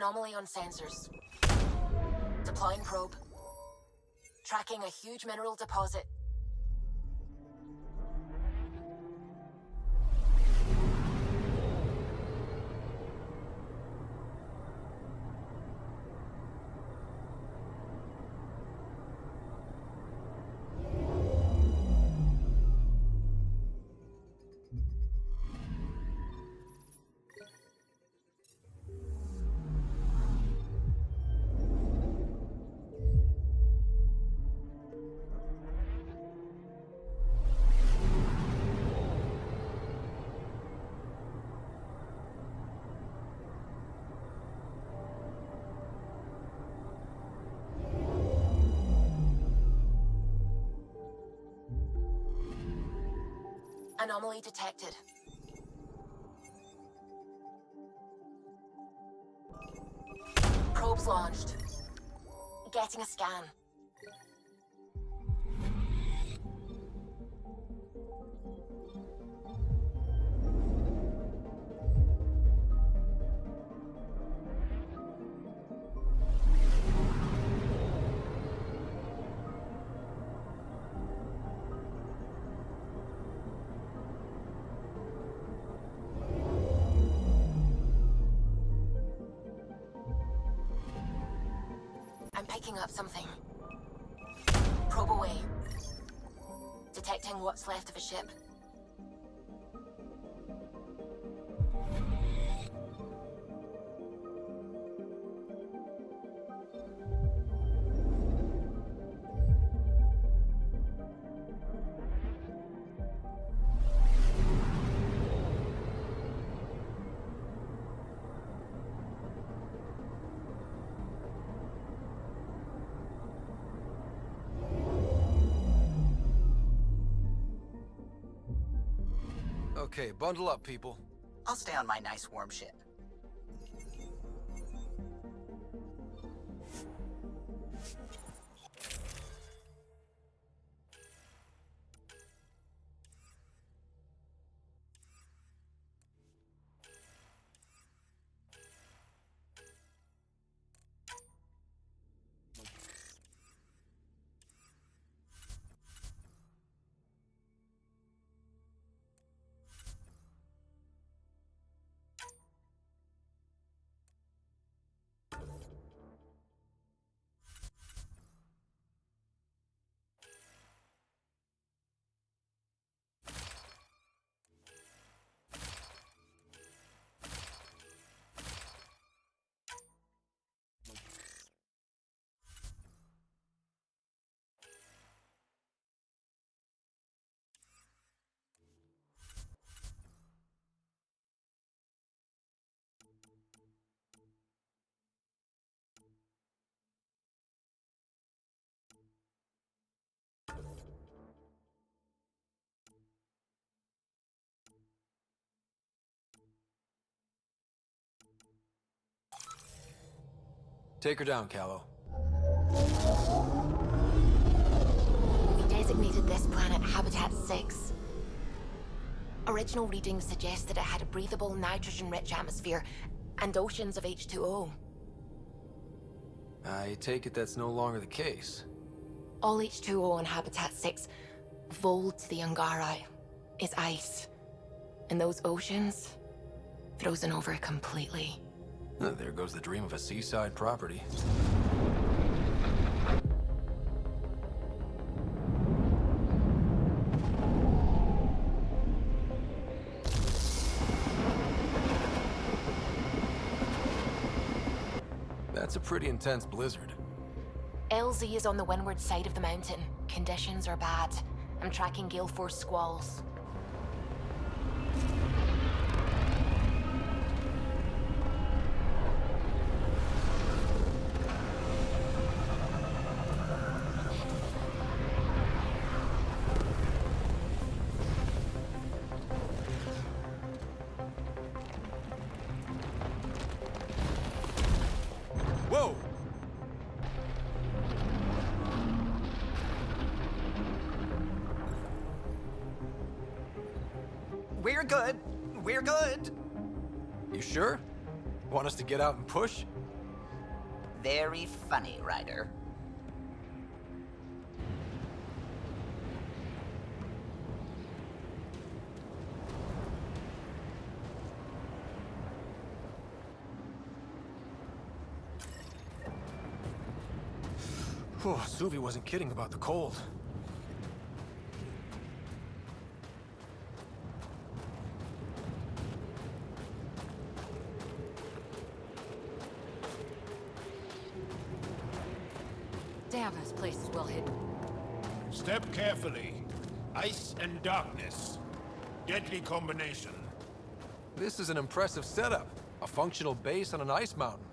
Anomaly on sensors. Deploying probe. Tracking a huge mineral deposit. Anomaly detected. Probes launched. Getting a scan. I'm picking up something. Probe away. Detecting what's left of a ship. Okay, bundle up, people. I'll stay on my nice warm ship. Take her down, Callow. We designated this planet Habitat 6. Original readings suggest that it had a breathable, nitrogen-rich atmosphere and oceans of H2O. I take it that's no longer the case. All H2O on Habitat 6, vol to the Angari, is ice. And those oceans, frozen over completely. There goes the dream of a seaside property. That's a pretty intense blizzard. LZ is on the windward side of the mountain. Conditions are bad. I'm tracking gale force squalls. Whoa! We're good. We're good. You sure? Want us to get out and push? Very funny, Ryder. Oh, Suvi wasn't kidding about the cold. Damn, this place is well hidden. Step carefully. Ice and darkness. Deadly combination. This is an impressive setup. A functional base on an ice mountain.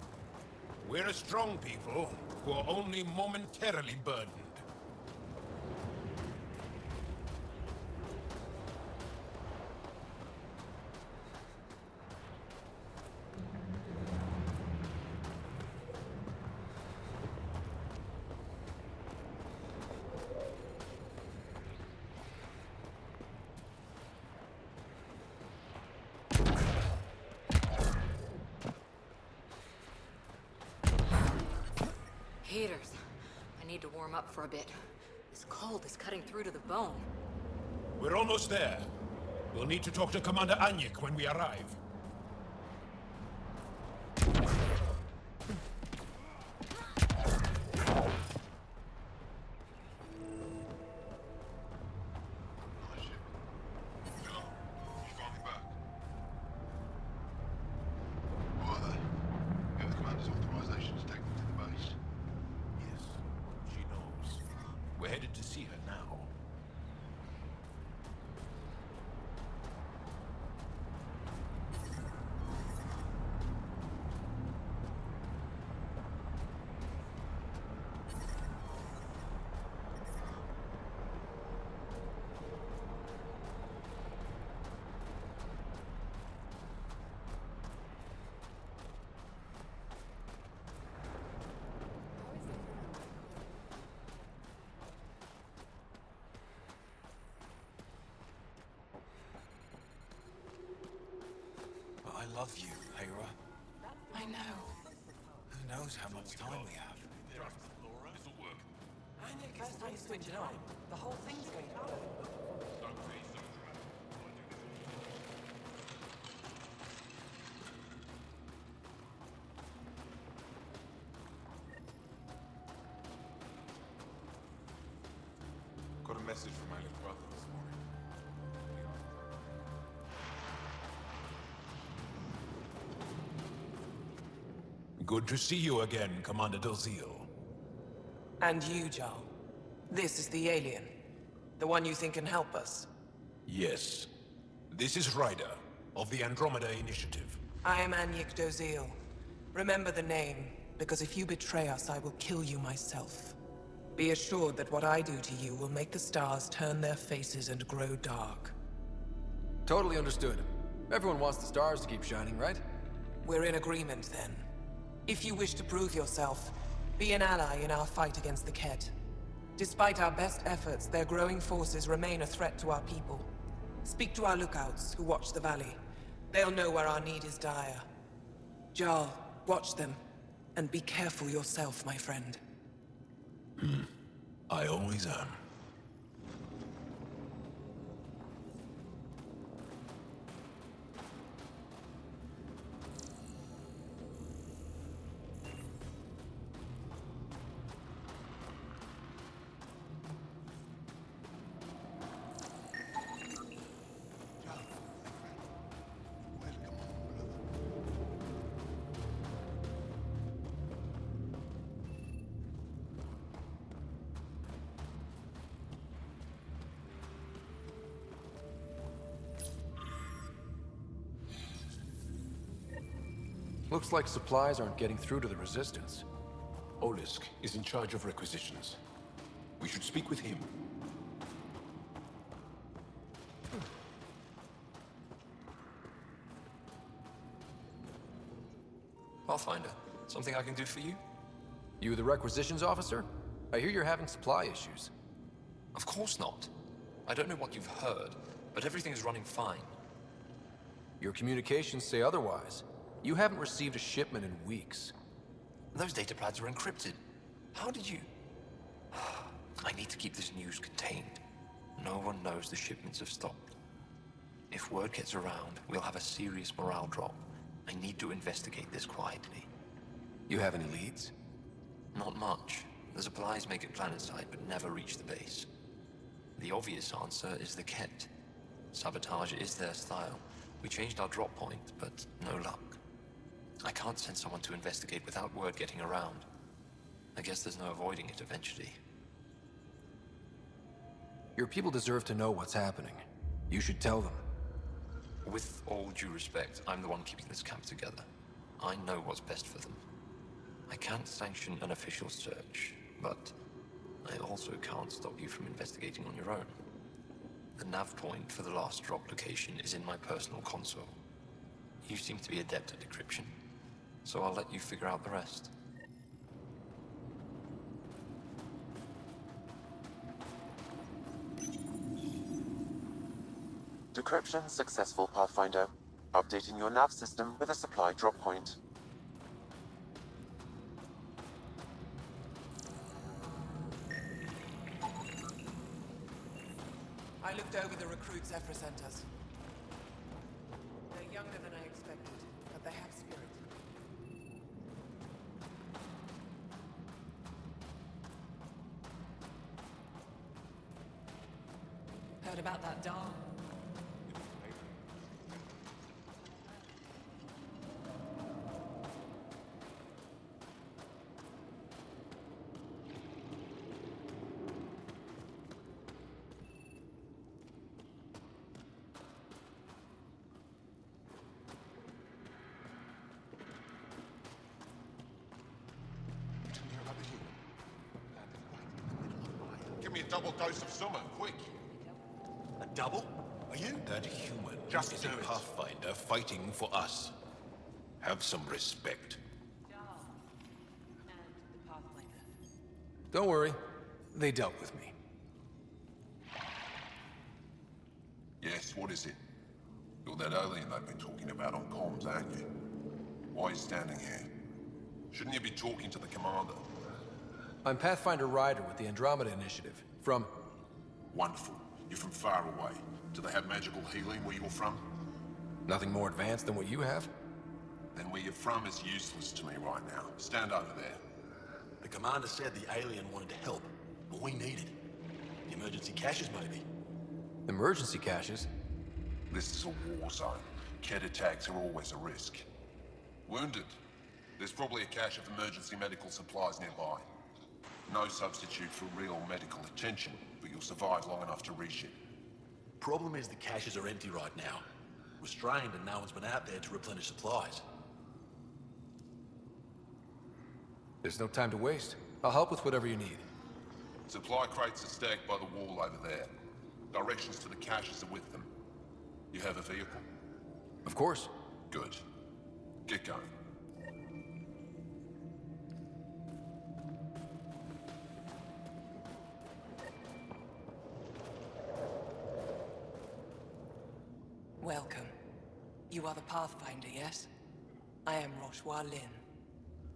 We're a strong people who are only momentarily burdened. Heaters. I need to warm up for a bit. This cold is cutting through to the bone. We're almost there. We'll need to talk to Commander Anyik when we arrive. We're headed to see her now. I love you, Hera. I know. Who knows how much time we have? First time you switch it on, the whole thing's going on. Got a message from my little brother this morning. Good to see you again, Commander Dalziel. And you, Jarl. This is the alien. The one you think can help us. Yes. This is Ryder, of the Andromeda Initiative. I am Anyik Doziel. Remember the name, because if you betray us, I will kill you myself. Be assured that what I do to you will make the stars turn their faces and grow dark. Totally understood. Everyone wants the stars to keep shining, right? We're in agreement, then. If you wish to prove yourself, be an ally in our fight against the Kett. Despite our best efforts, their growing forces remain a threat to our people. Speak to our lookouts, who watch the valley. They'll know where our need is dire. Jarl, watch them, and be careful yourself, my friend. I always am. Looks like supplies aren't getting through to the Resistance. Olisk is in charge of requisitions. We should speak with him. Pathfinder, something I can do for you? You the requisitions officer? I hear you're having supply issues. Of course not. I don't know what you've heard, but everything is running fine. Your communications say otherwise. You haven't received a shipment in weeks. Those data pads are encrypted. How did you... I need to keep this news contained. No one knows the shipments have stopped. If word gets around, we'll have a serious morale drop. I need to investigate this quietly. You have any leads? Not much. The supplies make it planetside, but never reach the base. The obvious answer is the Ket. Sabotage is their style. We changed our drop point, but no luck. I can't send someone to investigate without word getting around. I guess there's no avoiding it eventually. Your people deserve to know what's happening. You should tell them. With all due respect, I'm the one keeping this camp together. I know what's best for them. I can't sanction an official search, but I also can't stop you from investigating on your own. The nav point for the last drop location is in my personal console. You seem to be adept at decryption, so I'll let you figure out the rest. Decryption successful, Pathfinder. Updating your nav system with a supply drop point. I looked over the recruits' Ephra centers. They're younger than I expected, but they have spirit. Heard about that doll? Give me a double dose of summer, quick. A double? Are you? That human Just is do a it. Pathfinder fighting for us. Have some respect. Don't worry. They dealt with me. Yes, what is it? You're that alien they've been talking about on comms, aren't you? Why are you standing here? Shouldn't you be talking to the commander? I'm Pathfinder Ryder with the Andromeda Initiative. From... Wonderful. You're from far away. Do they have magical healing where you're from? Nothing more advanced than what you have? Then where you're from is useless to me right now. Stand over there. The commander said the alien wanted to help. What we needed. The emergency caches, maybe. Emergency caches? This is a war zone. Ket attacks are always a risk. Wounded. There's probably a cache of emergency medical supplies nearby. No substitute for real medical attention, but you'll survive long enough to reship. Problem is the caches are empty right now. Restrained and no one's been out there to replenish supplies. There's no time to waste. I'll help with whatever you need. Supply crates are stacked by the wall over there. Directions to the caches are with them. You have a vehicle? Of course. Good. Get going. Welcome. You are the Pathfinder, yes? I am Roshua Lin.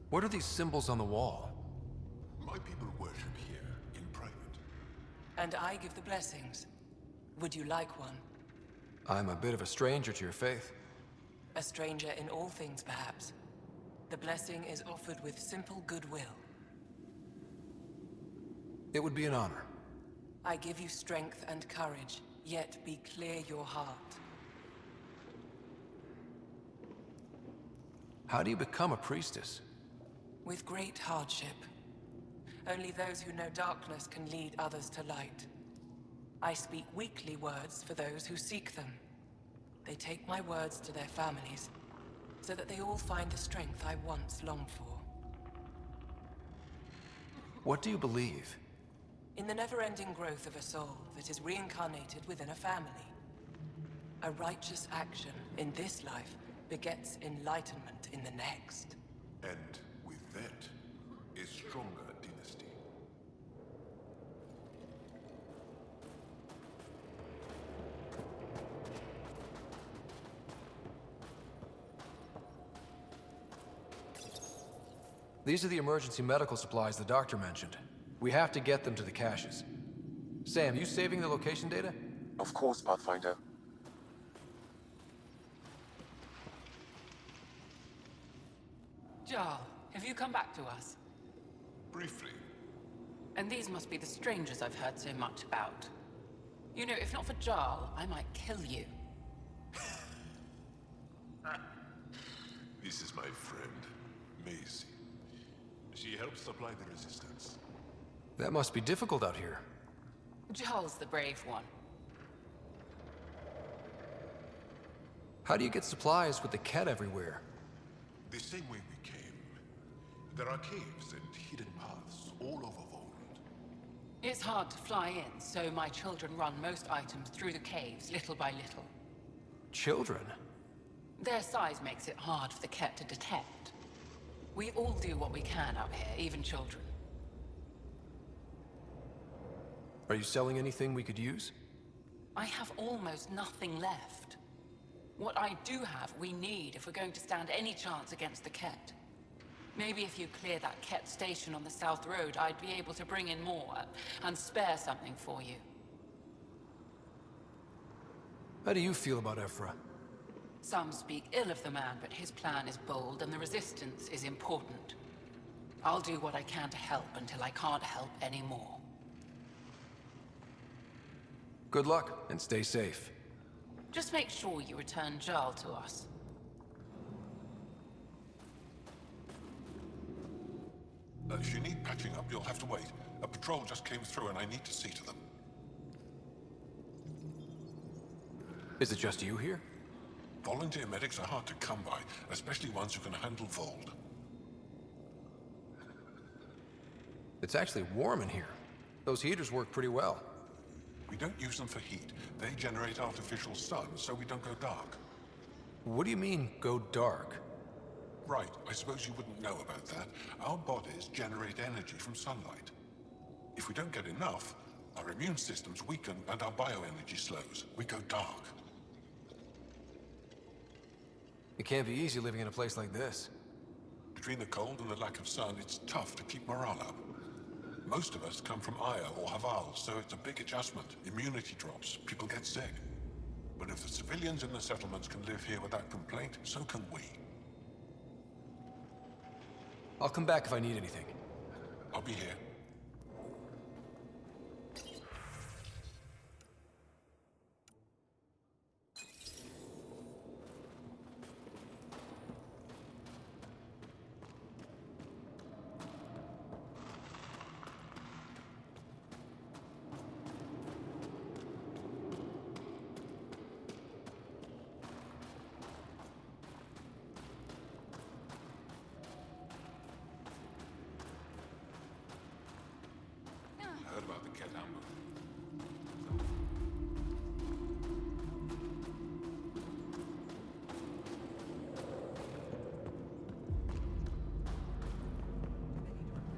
What are these symbols on the wall? My people worship here in private. And I give the blessings. Would you like one? I'm a bit of a stranger to your faith. A stranger in all things, perhaps. The blessing is offered with simple goodwill. It would be an honor. I give you strength and courage, yet be clear your heart. How do you become a priestess? With great hardship. Only those who know darkness can lead others to light. I speak weakly words for those who seek them. They take my words to their families, so that they all find the strength I once longed for. What do you believe? In the never-ending growth of a soul that is reincarnated within a family. A righteous action in this life begets enlightenment in the next. And with that, is stronger dynasty. These are the emergency medical supplies the doctor mentioned. We have to get them to the caches. Sam, you saving the location data? Of course, Pathfinder. Jarl, have you come back to us? Briefly. And these must be the strangers I've heard so much about. You know, if not for Jarl, I might kill you. This is my friend, Maisie. She helps supply the resistance. That must be difficult out here. Jarl's the brave one. How do you get supplies with the Ket everywhere? The same way we came. There are caves and hidden paths all over Vold. It's hard to fly in, so my children run most items through the caves, little by little. Children? Their size makes it hard for the Ket to detect. We all do what we can out here, even children. Are you selling anything we could use? I have almost nothing left. What I do have, we need if we're going to stand any chance against the Ket. Maybe if you clear that Ket station on the South Road, I'd be able to bring in more and spare something for you. How do you feel about Ephra? Some speak ill of the man, but his plan is bold and the resistance is important. I'll do what I can to help until I can't help anymore. Good luck, and stay safe. Just make sure you return Jarl to us. If you need patching up, you'll have to wait. A patrol just came through and I need to see to them. Is it just you here? Volunteer medics are hard to come by, especially ones who can handle Vold. It's actually warm in here. Those heaters work pretty well. We don't use them for heat. They generate artificial sun, so we don't go dark. What do you mean, go dark? Right, I suppose you wouldn't know about that. Our bodies generate energy from sunlight. If we don't get enough, our immune systems weaken and our bioenergy slows. We go dark. It can't be easy living in a place like this. Between the cold and the lack of sun, it's tough to keep morale up. Most of us come from Aya or Haval, so it's a big adjustment. Immunity drops, people get sick. But if the civilians in the settlements can live here without complaint, so can we. I'll come back if I need anything. I'll be here. Heard about the Ket ambush.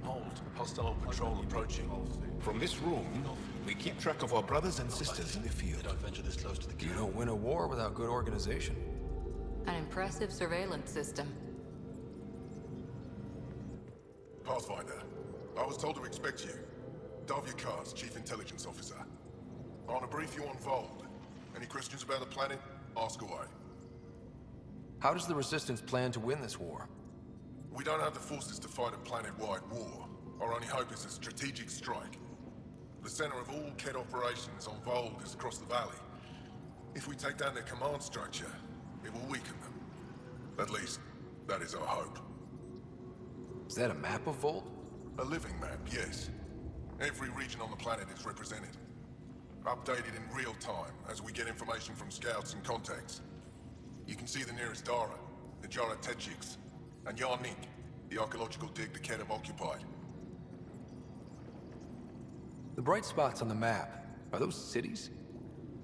Hold. Hostile patrol approaching. From this room, we keep track of our brothers and sisters in the field. Don't venture this close to the You camp. don't win a war without good organization. An impressive surveillance system. Pathfinder, I was told to expect you. Davia Kars, Chief Intelligence Officer. I want to brief you on Vold. Any questions about the planet? Ask away. How does the Resistance plan to win this war? We don't have the forces to fight a planet-wide war. Our only hope is a strategic strike. The center of all Ket operations on Vold is across the valley. If we take down their command structure, it will weaken them. At least, that is our hope. Is that a map of Volt? A living map, yes. Every region on the planet is represented. Updated in real time as we get information from scouts and contacts. You can see the nearest Dara, the Jara Techiks, and Yarnik, the archaeological dig the Ket have occupied. The bright spots on the map, are those cities?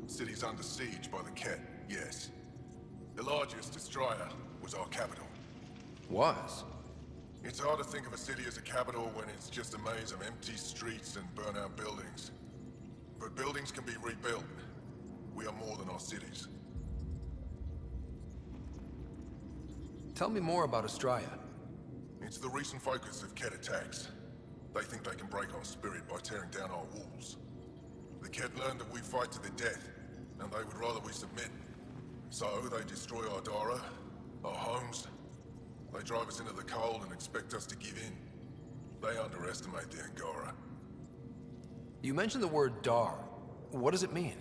Cities under siege by the Ket, yes. The largest, Estraya, was our capital. Was? It's hard to think of a city as a capital when it's just a maze of empty streets and burnt-out buildings. But buildings can be rebuilt. We are more than our cities. Tell me more about Estraya. It's the recent focus of Ket attacks. They think they can break our spirit by tearing down our walls. The Ket learned that we fight to the death, and they would rather we submit. So they destroy our Dara, our homes. They drive us into the cold and expect us to give in. They underestimate the Angara. You mentioned the word Dar. What does it mean?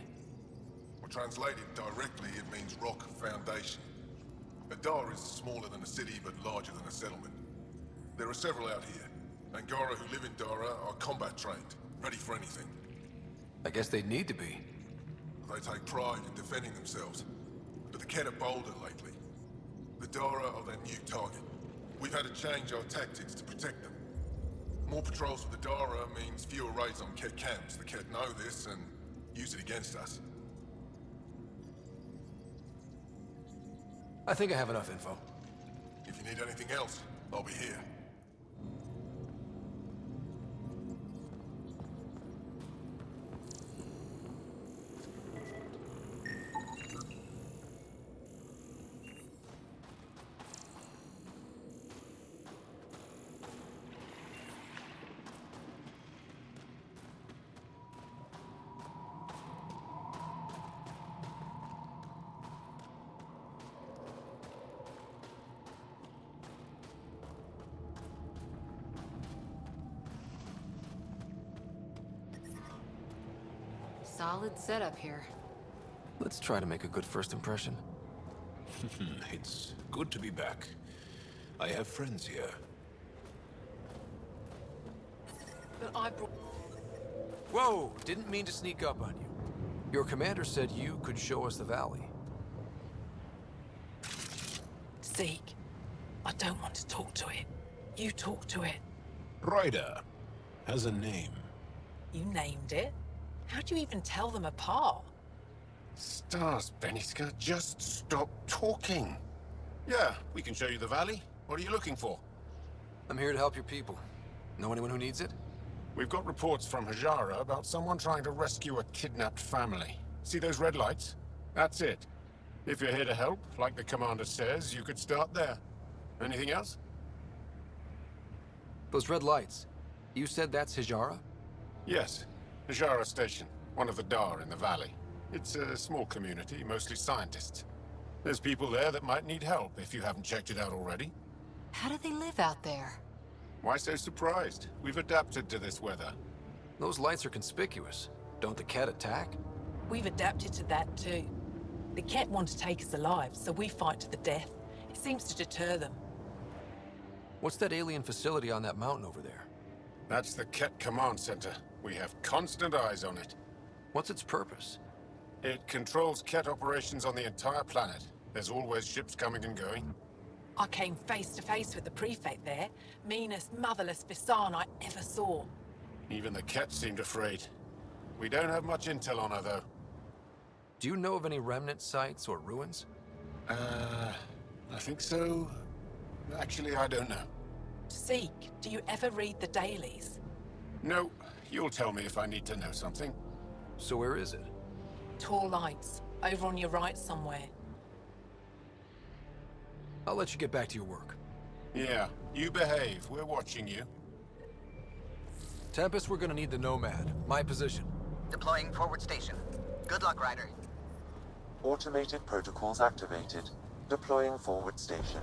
Well, translated directly, it means rock foundation. A Dar is smaller than a city, but larger than a settlement. There are several out here. Angara who live in Dara are combat trained, ready for anything. I guess they'd need to be. They take pride in defending themselves. But the Ket are bolder lately. The Dara are their new target. We've had to change our tactics to protect them. More patrols for the Dara means fewer raids on Ket camps. The Ket know this and use it against us. I think I have enough info. If you need anything else, I'll be here. Solid setup here. Let's try to make a good first impression. It's good to be back. I have friends here. But I brought... Whoa! Didn't mean to sneak up on you. Your commander said you could show us the valley. Zeke, I don't want to talk to it. You talk to it. Ryder has a name. You named it? How do you even tell them apart? Stars, Beniska, just stop talking. Yeah, we can show you the valley. What are you looking for? I'm here to help your people. Know anyone who needs it? We've got reports from Hajara about someone trying to rescue a kidnapped family. See those red lights? That's it. If you're here to help, like the commander says, you could start there. Anything else? Those red lights. You said that's Hijara? Yes. Hajara Station, one of the Dar in the valley. It's a small community, mostly scientists. There's people there that might need help if you haven't checked it out already. How do they live out there? Why so surprised? We've adapted to this weather. Those lights are conspicuous. Don't the Ket attack? We've adapted to that too. The Ket want to take us alive, so we fight to the death. It seems to deter them. What's that alien facility on that mountain over there? That's the Ket Command Center. We have constant eyes on it. What's its purpose? It controls Ket operations on the entire planet. There's always ships coming and going. I came face to face with the prefect there. Meanest, motherless Visan I ever saw. Even the Ket seemed afraid. We don't have much intel on her, though. Do you know of any remnant sites or ruins? I think so. Actually, I don't know. Zeke, do you ever read the dailies? No. You'll tell me if I need to know something. So where is it? Tall lights, over on your right somewhere. I'll let you get back to your work. Yeah, you behave. We're watching you. Tempest, we're gonna need the Nomad. My position. Deploying forward station. Good luck, Ryder. Automated protocols activated. Deploying forward station.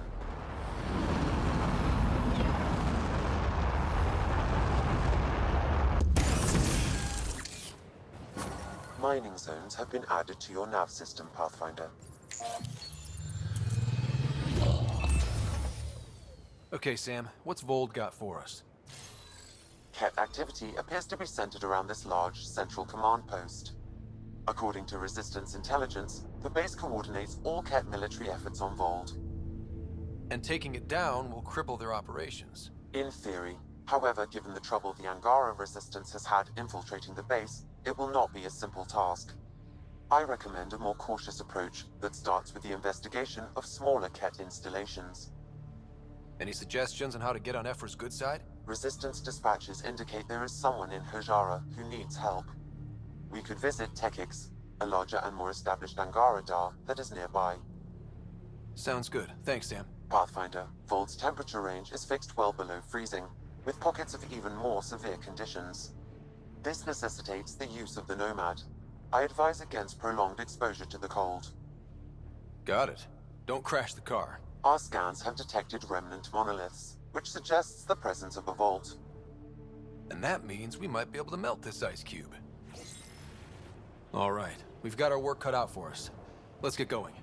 Mining zones have been added to your nav system, Pathfinder. Okay, Sam, what's Vold got for us? Ket activity appears to be centered around this large central command post. According to Resistance intelligence, the base coordinates all Ket military efforts on Vold. And taking it down will cripple their operations. In theory. However, given the trouble the Angara Resistance has had infiltrating the base, it will not be a simple task. I recommend a more cautious approach that starts with the investigation of smaller Ket installations. Any suggestions on how to get on Ephra's good side? Resistance dispatches indicate there is someone in Hajara who needs help. We could visit Tekix, a larger and more established Angara Dar that is nearby. Sounds good. Thanks, Sam. Pathfinder, Vault's temperature range is fixed well below freezing, with pockets of even more severe conditions. This necessitates the use of the Nomad. I advise against prolonged exposure to the cold. Got it. Don't crash the car. Our scans have detected remnant monoliths, which suggests the presence of a vault. And that means we might be able to melt this ice cube. All right, we've got our work cut out for us. Let's get going.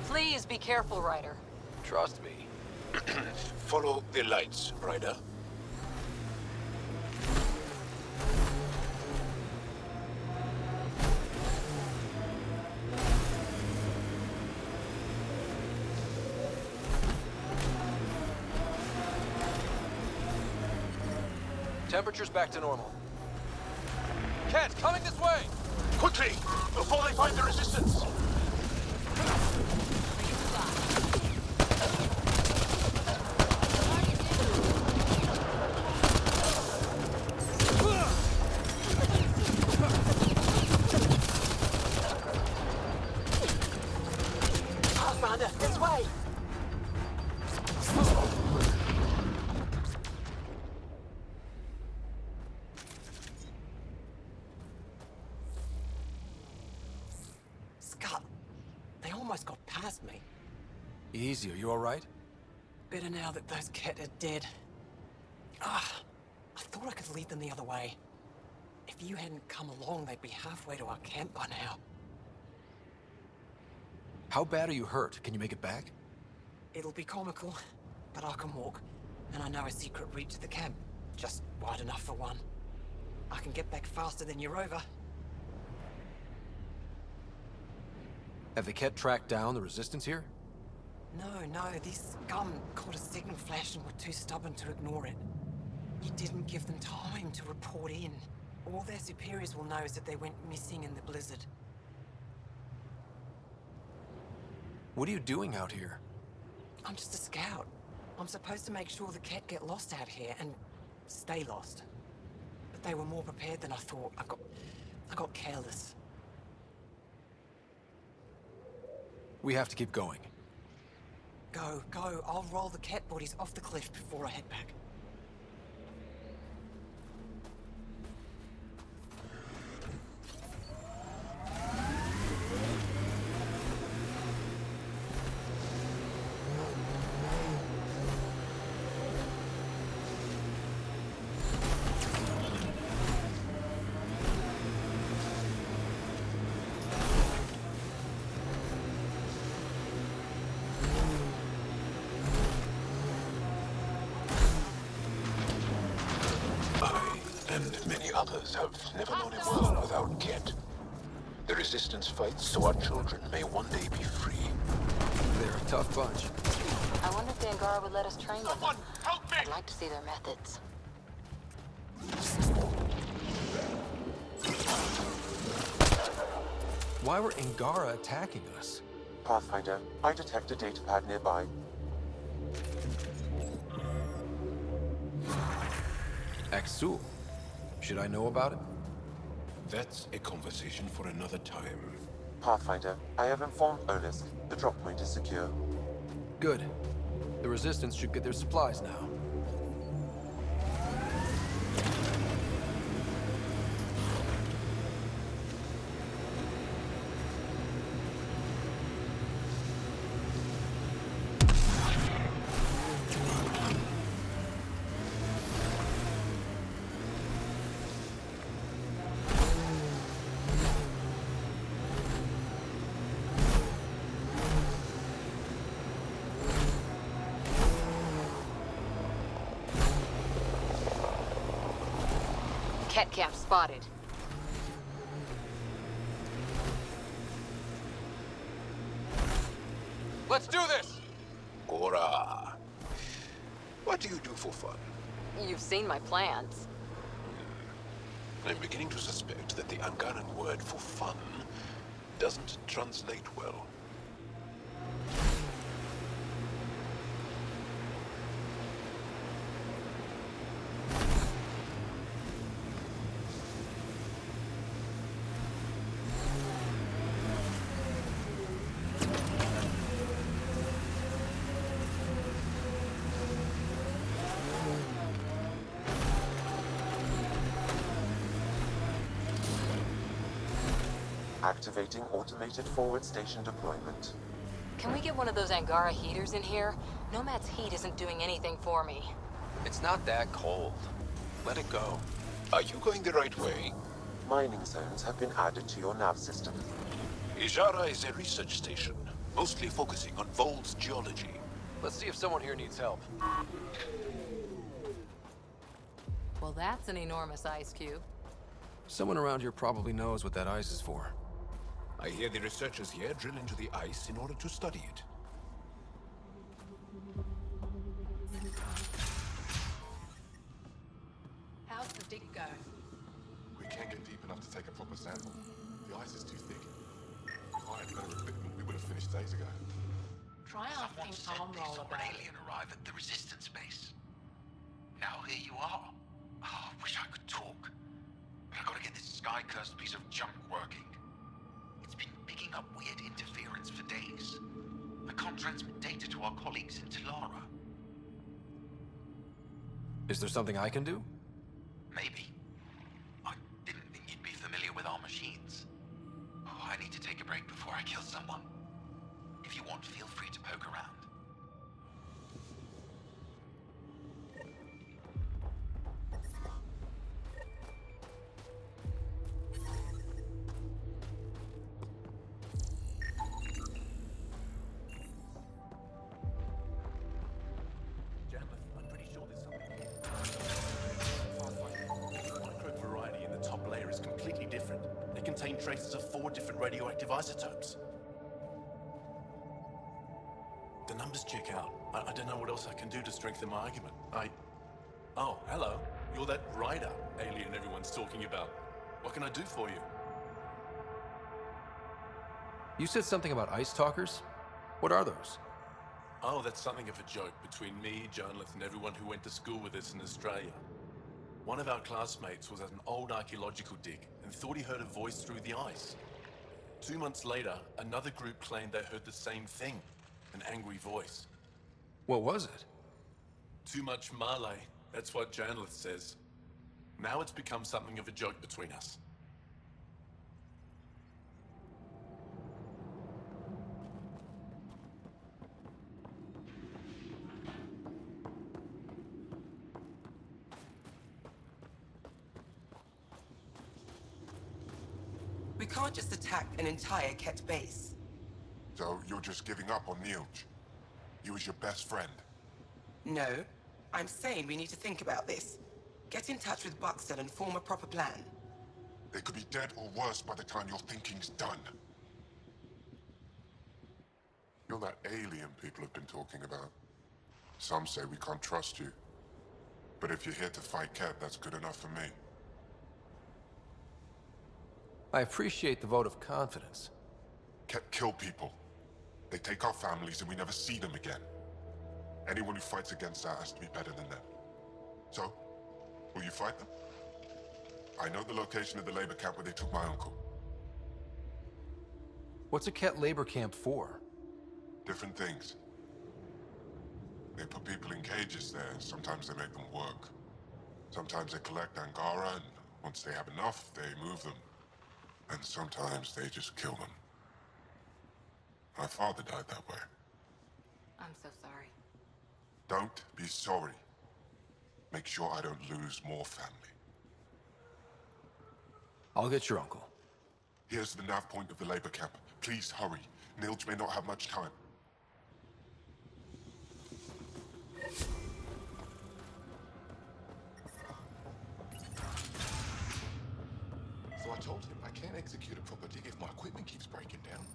Please be careful, Ryder. Trust me. Follow the lights, Ryder. Temperature's back to normal. Cat, coming this way! Quickly, before they find the resistance! Pathfinder, this way! Scott, they almost got past me. Easy, are you all right? Better now that those Ket are dead. I thought I could lead them the other way. If you hadn't come along, they'd be halfway to our camp by now. How bad are you hurt? Can you make it back? It'll be comical, but I can walk. And I know a secret route to the camp. Just wide enough for one. I can get back faster than your rover. Have the Ket tracked down the resistance here? No, these scum caught a signal flash and were too stubborn to ignore it. You didn't give them time to report in. All their superiors will know is that they went missing in the blizzard. What are you doing out here? I'm just a scout. I'm supposed to make sure the Ket get lost out here and stay lost. But they were more prepared than I thought. I got careless. We have to keep going. Go. I'll roll the Ket bodies off the cliff before I head back. And many others have never known a world without Ket. The Resistance fights so our children may one day be free. They're a tough bunch. I wonder if the Angara would let us train them. Someone help me! I'd like to see their methods. Why were Angara attacking us? Pathfinder, I detect a datapad nearby. Axul. Should I know about it? That's a conversation for another time. Pathfinder, I have informed Olisk. The drop point is secure. Good. The Resistance should get their supplies now. Ket camp spotted. Let's do this! Gora. What do you do for fun? You've seen my plans. I'm beginning to suspect that the Angaran word for fun doesn't translate well. Activating automated forward station deployment. Can we get one of those Angara heaters in here? Nomad's heat isn't doing anything for me. It's not that cold. Let it go. Are you going the right way? Mining zones have been added to your nav system. Ijara is a research station, mostly focusing on Vol's geology. Let's see if someone here needs help. Well, that's an enormous ice cube. Someone around here probably knows what that ice is for. I hear the researchers here drill into the ice in order to study it. How's the dig going? We can't get deep enough to take a proper sample. The ice is too thick. If I had better equipment, we would have finished days ago. Try asking Tom Roll about it. alien arrive at the resistance base. Now here you are. Oh, I wish I could talk. But I gotta get this sky-cursed piece of junk working. It's been picking up weird interference for days. I can't transmit data to our colleagues in Talara. Is there something I can do? Maybe. I didn't think you'd be familiar with our machines. Oh, I need to take a break before I kill someone. If you want, feel free to poke around. I'm pretty sure there's something. The microbe variety in the top layer is completely different. They contain traces of 4 different radioactive isotopes. The numbers check out. I don't know what else I can do to strengthen my argument. Oh, hello. You're that rider alien everyone's talking about. What can I do for you? You said something about ice talkers? What are those? Oh, that's something of a joke between me, Journalist, and everyone who went to school with us in Australia. One of our classmates was at an old archaeological dig and thought he heard a voice through the ice. 2 months later, another group claimed they heard the same thing, an angry voice. What was it? Too much Malay, that's what Journalist says. Now it's become something of a joke between us. We can't just attack an entire Ket base. So you're just giving up on Nilj? He was your best friend. No. I'm saying we need to think about this. Get in touch with Buxton and form a proper plan. They could be dead or worse by the time your thinking's done. You're that alien people have been talking about. Some say we can't trust you. But if you're here to fight Ket, that's good enough for me. I appreciate the vote of confidence. Ket kill people. They take our families and we never see them again. Anyone who fights against that has to be better than them. So, will you fight them? I know the location of the labor camp where they took my uncle. What's a Ket labor camp for? Different things. They put people in cages there, and sometimes they make them work. Sometimes they collect Angara, and once they have enough, they move them. And sometimes they just kill them. My father died that way. I'm so sorry. Don't be sorry. Make sure I don't lose more family. I'll get your uncle. Here's the nav point of the labor camp. Please hurry. Nilj may not have much time. So I told him I can't execute a proper dig if my equipment keeps breaking down.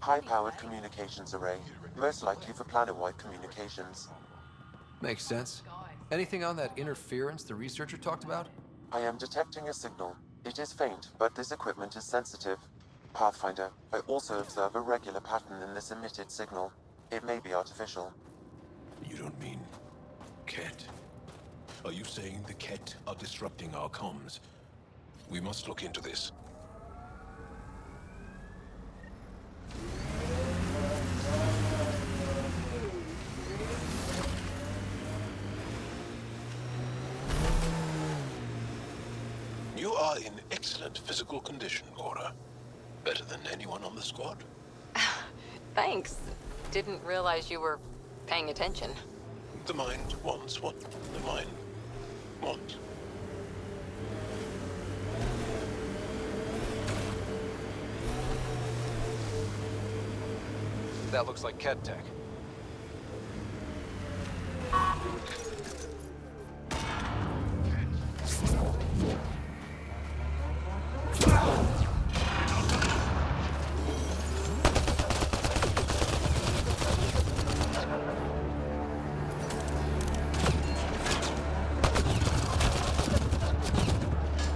High-powered communications array, most likely for planet-wide communications. Makes sense. Anything on that interference the researcher talked about? I am detecting a signal. It is faint, but this equipment is sensitive. Pathfinder, I also observe a regular pattern in this emitted signal. It may be artificial. You don't mean Ket? Are you saying the Ket are disrupting our comms? We must look into this. You are in excellent physical condition, Cora. Better than anyone on the squad. Thanks. Didn't realize you were paying attention. The mind wants what the mind wants. That looks like Ket tech.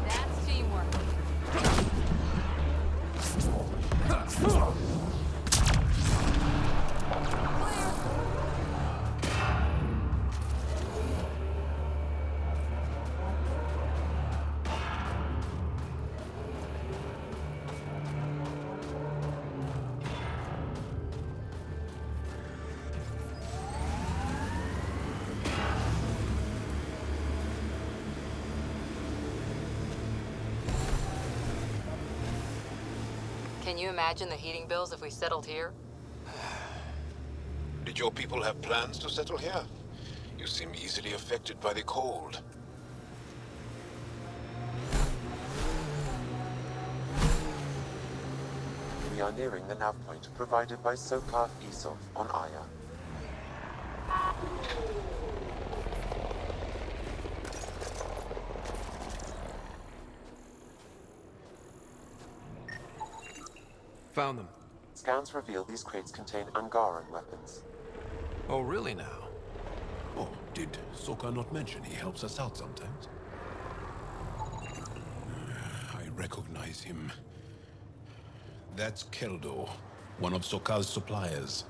That's teamwork. Can you imagine the heating bills if we settled here? Did your people have plans to settle here? You seem easily affected by the cold. We are nearing the nav point provided by Sokar Isov on Aya. Found them. Scans reveal these crates contain Angaran weapons. Oh, really now? Oh, did Sokar not mention he helps us out sometimes? I recognize him. That's Keldo, one of Sokar's suppliers.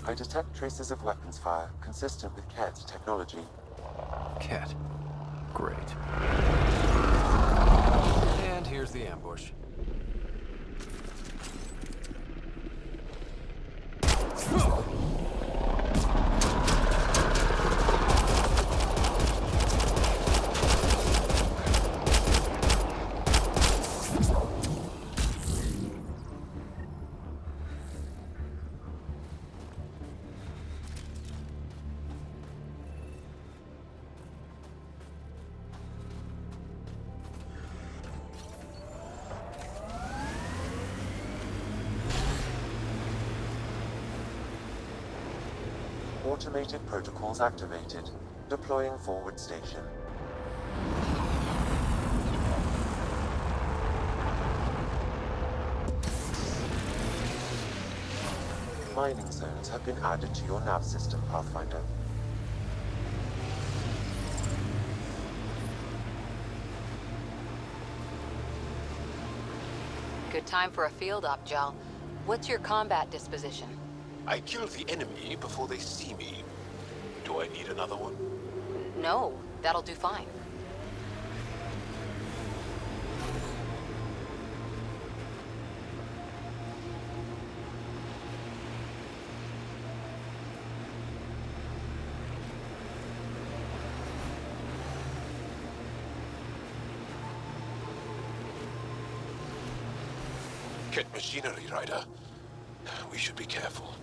I detect traces of weapons fire consistent with Ket's technology. Ket. Great. And here's the ambush. Automated protocols activated. Deploying forward station. Mining zones have been added to your nav system, Pathfinder. Good time for a field op, Jal. What's your combat disposition? I kill the enemy before they see me. Do I need another one? No, that'll do fine. Ket machinery, Ryder. We should be careful.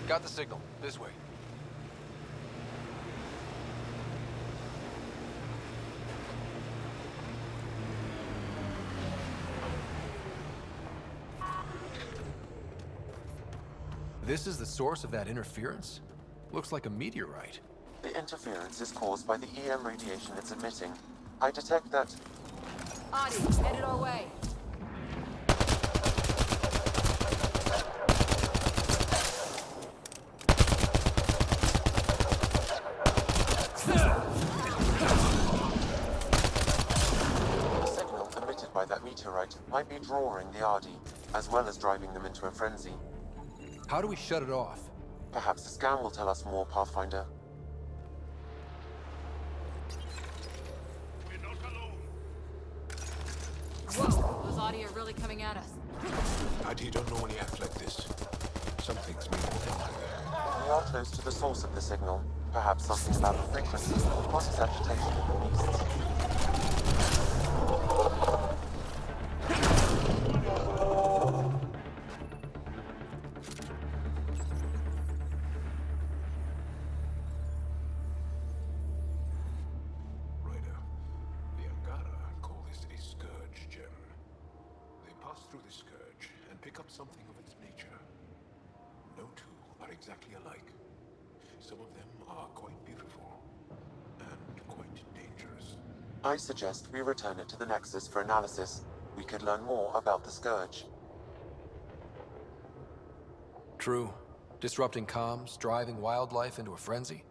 Got the signal. This way. This is the source of that interference? Looks like a meteorite. The interference is caused by the EM radiation it's emitting. I detect that... Adi, headed our way. The signal emitted by that meteorite might be drawing the Ardi, as well as driving them into a frenzy. How do we shut it off? Perhaps the scan will tell us more, Pathfinder. Whoa, those Adi are really coming He don't normally act like this. Something's meaning that. We are close to the source of the signal. Perhaps something about the frequency causes agitation in the beasts. Ryder, the Angara call this a scourge gem. They pass through the scourge and pick up something of its nature. No two are exactly alike. Some of them are quite beautiful and quite dangerous. I suggest we return it to the Nexus for analysis. We could learn more about the Scourge. True. Disrupting comms, driving wildlife into a frenzy.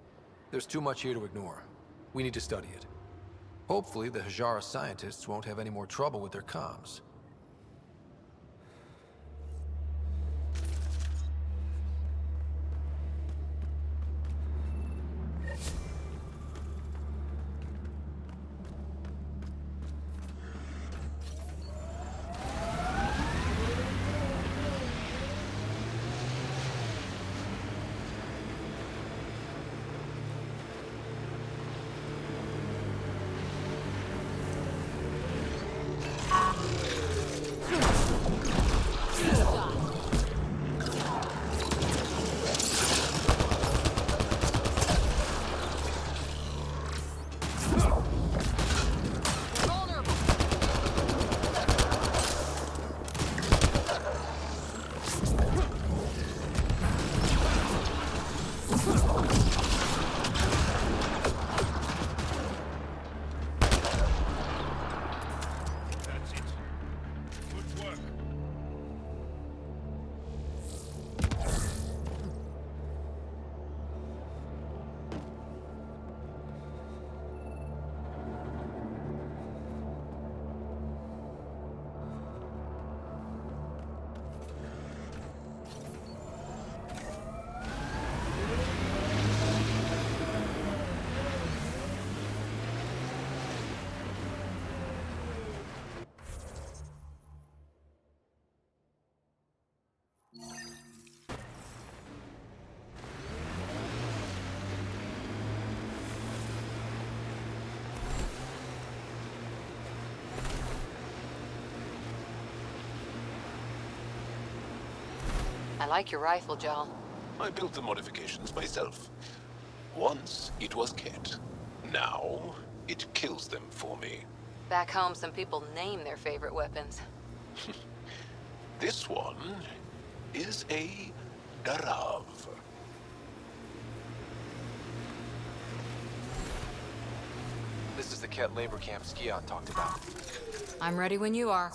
There's too much here to ignore. We need to study it. Hopefully, the Hajara scientists won't have any more trouble with their comms. I like your rifle, Joel. I built the modifications myself. Once it was Ket. Now it kills them for me. Back home, some people name their favorite weapons. This one is a Darav. This is the Ket labor camp Skion talked about. I'm ready when you are.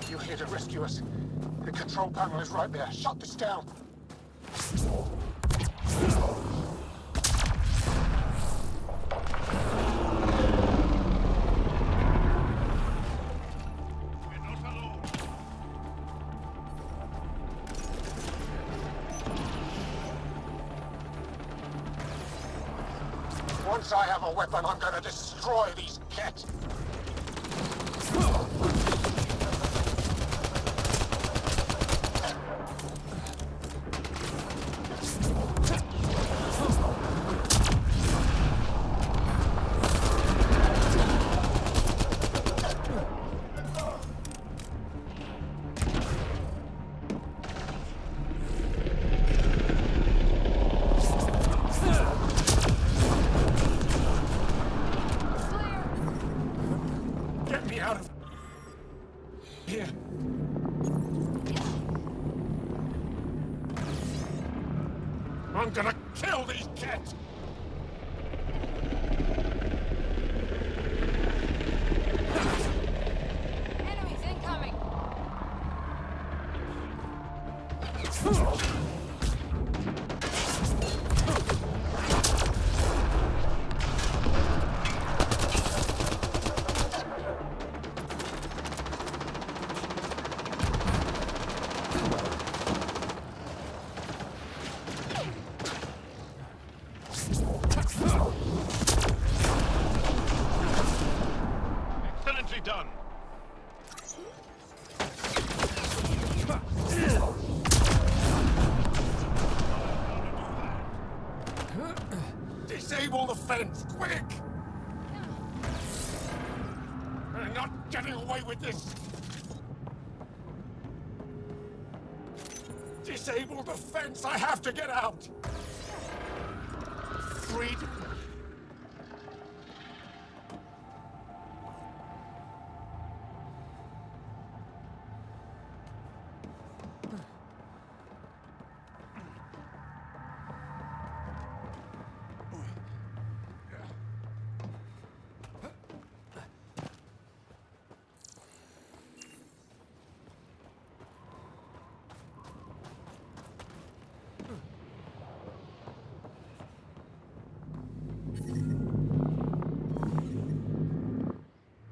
You're here to rescue us. The control panel is right there. Shut this down. Once I have a weapon, I'm gonna destroy these Ket. kill these kids! Enemies incoming! Excellently done. Disable the fence, quick! We're not getting away with this! Disable the fence! I have to get out! Freedom!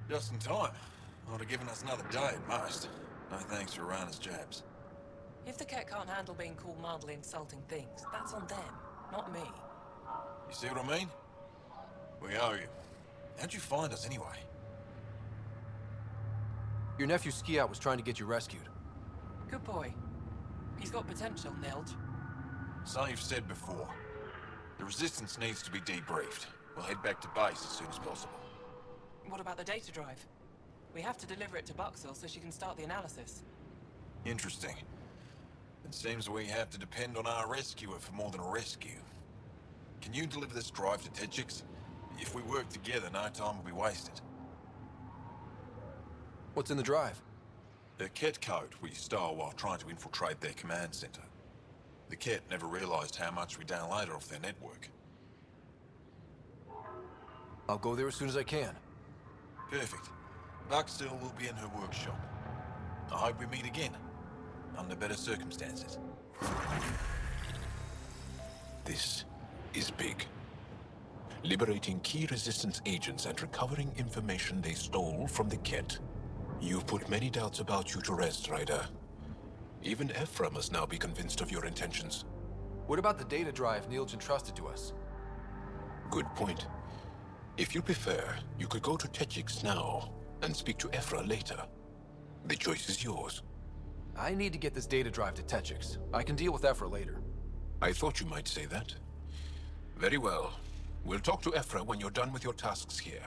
Just in time. Would have given us another day at most. No thanks for Rana's jabs. If the Ket can't handle being called mildly insulting things, that's on them, not me. You see what I mean? We owe you. How'd you find us anyway? Your nephew Ski-Out was trying to get you rescued. Good boy. He's got potential, Nilge. So you've said before. The Resistance needs to be debriefed. We'll head back to base as soon as possible. What about the data drive? We have to deliver it to Buxel so she can start the analysis. Interesting. It seems we have to depend on our rescuer for more than a rescue. Can you deliver this drive to Techix? If we work together, no time will be wasted. What's in the drive? The Ket code we stole while trying to infiltrate their command center. The Ket never realized how much we downloaded off their network. I'll go there as soon as I can. Perfect. Buxel will be in her workshop. I hope we meet again, under better circumstances. This is big. Liberating key Resistance agents and recovering information they stole from the Ket. You've put many doubts about you to rest, Ryder. Even Ephra must now be convinced of your intentions. What about the data drive Neilj entrusted to us? Good point. If you prefer, you could go to Techix now and speak to Ephra later. The choice is yours. I need to get this data drive to Techix. I can deal with Ephra later. I thought you might say that. Very well. We'll talk to Ephra when you're done with your tasks here.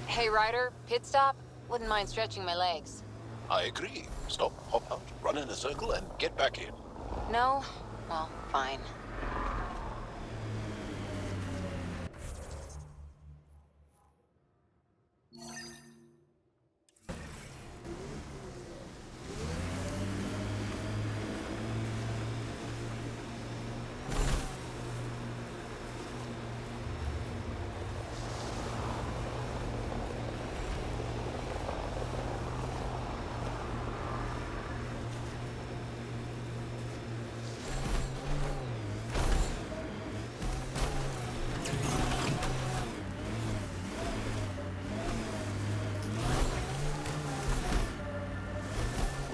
Hey, Ryder, pit stop? Wouldn't mind stretching my legs. I agree. Stop, hop out, run in a circle, and get back in. No? Well, fine.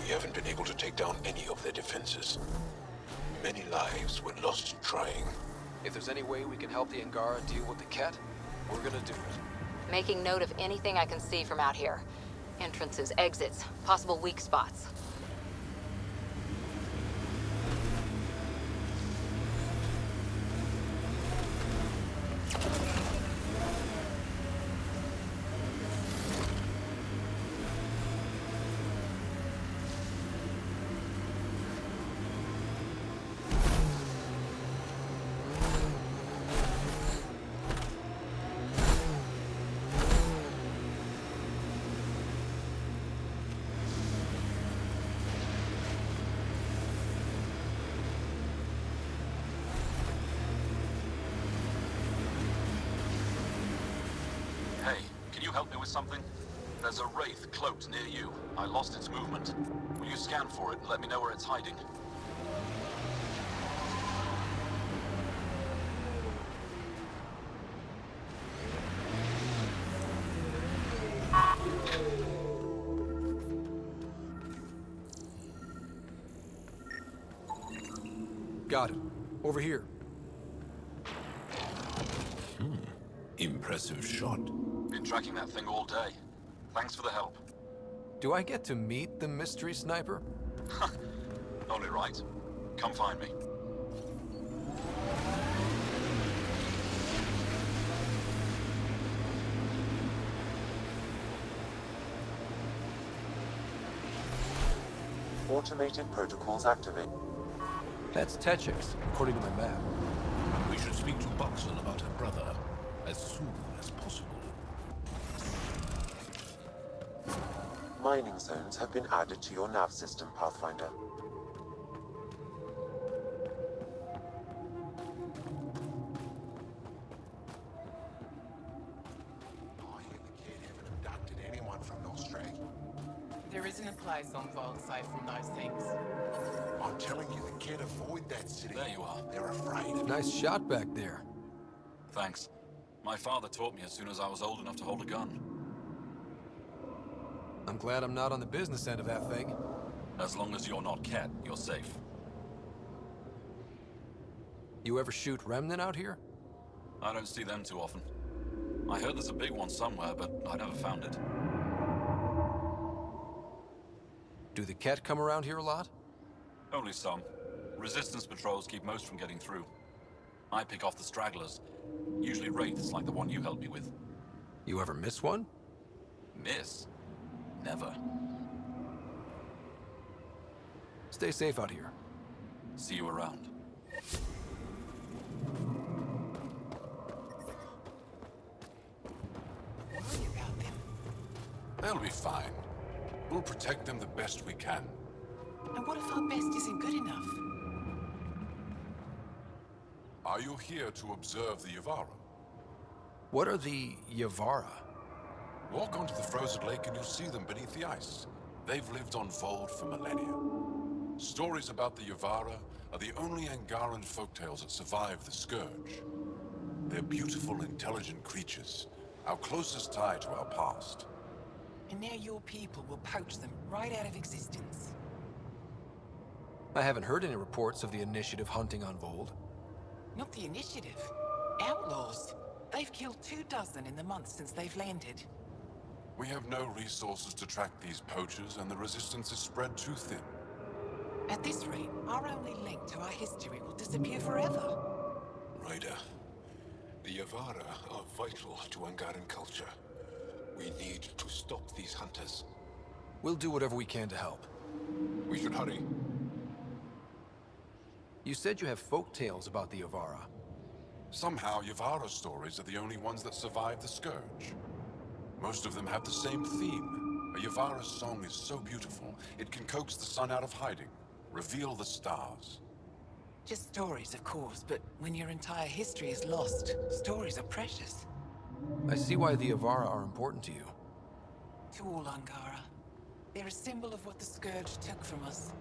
We haven't been able to take down any of their defenses. Many lives were lost trying. If there's any way we can help the Angara deal with the Ket, we're gonna do it. Making note of anything I can see from out here. Entrances, exits, possible weak spots. Hey, can you help me with something? There's a wraith cloaked near you. I lost its movement. Will you scan for it and let me know where it's hiding? Got it. Over here. Impressive shot. Been tracking that thing all day. Thanks for the help. Do I get to meet the mystery sniper? Only right. Come find me. Automated protocols activate. That's Techix, according to my map. We should speak to Boxon about her brother as soon as possible. Mining zones have been added to your nav system, Pathfinder. I hear the kid haven't abducted anyone from Nostray. There isn't a place on Vault safe from those things. I'm telling you, the kid avoid that city. There you are. They're afraid. Nice shot back there. Thanks. My father taught me as soon as I was old enough to hold a gun. I'm glad I'm not on the business end of that thing. As long as you're not Ket, you're safe. You ever shoot Remnant out here? I don't see them too often. I heard there's a big one somewhere, but I never found it. Do the Ket come around here a lot? Only some. Resistance patrols keep most from getting through. I pick off the stragglers. Usually wraiths like the one you helped me with. You ever miss one? Miss? Never. Stay safe out here. See you around. Worry about them. They'll be fine. We'll protect them the best we can. And what if our best isn't good enough? Are you here to observe the Yavara? What are the Yavara? Walk onto the frozen lake and you'll see them beneath the ice. They've lived on Vold for millennia. Stories about the Yavara are the only Angaran folktales that survive the Scourge. They're beautiful, intelligent creatures, our closest tie to our past. And now your people will poach them right out of existence. I haven't heard any reports of the Initiative hunting on Vold. Not the Initiative. Outlaws. They've killed 24 in the month since they've landed. We have no resources to track these poachers, and the resistance is spread too thin. At this rate, our only link to our history will disappear forever. Ryder, the Yavara are vital to Angaran culture. We need to stop these hunters. We'll do whatever we can to help. We should hurry. You said you have folk tales about the Yavara. Somehow, Yavara stories are the only ones that survive the Scourge. Most of them have the same theme. A Yavara song is so beautiful, it can coax the sun out of hiding, reveal the stars. Just stories, of course, but when your entire history is lost, stories are precious. I see why the Yavara are important to you. To all Angara. They're a symbol of what the Scourge took from us.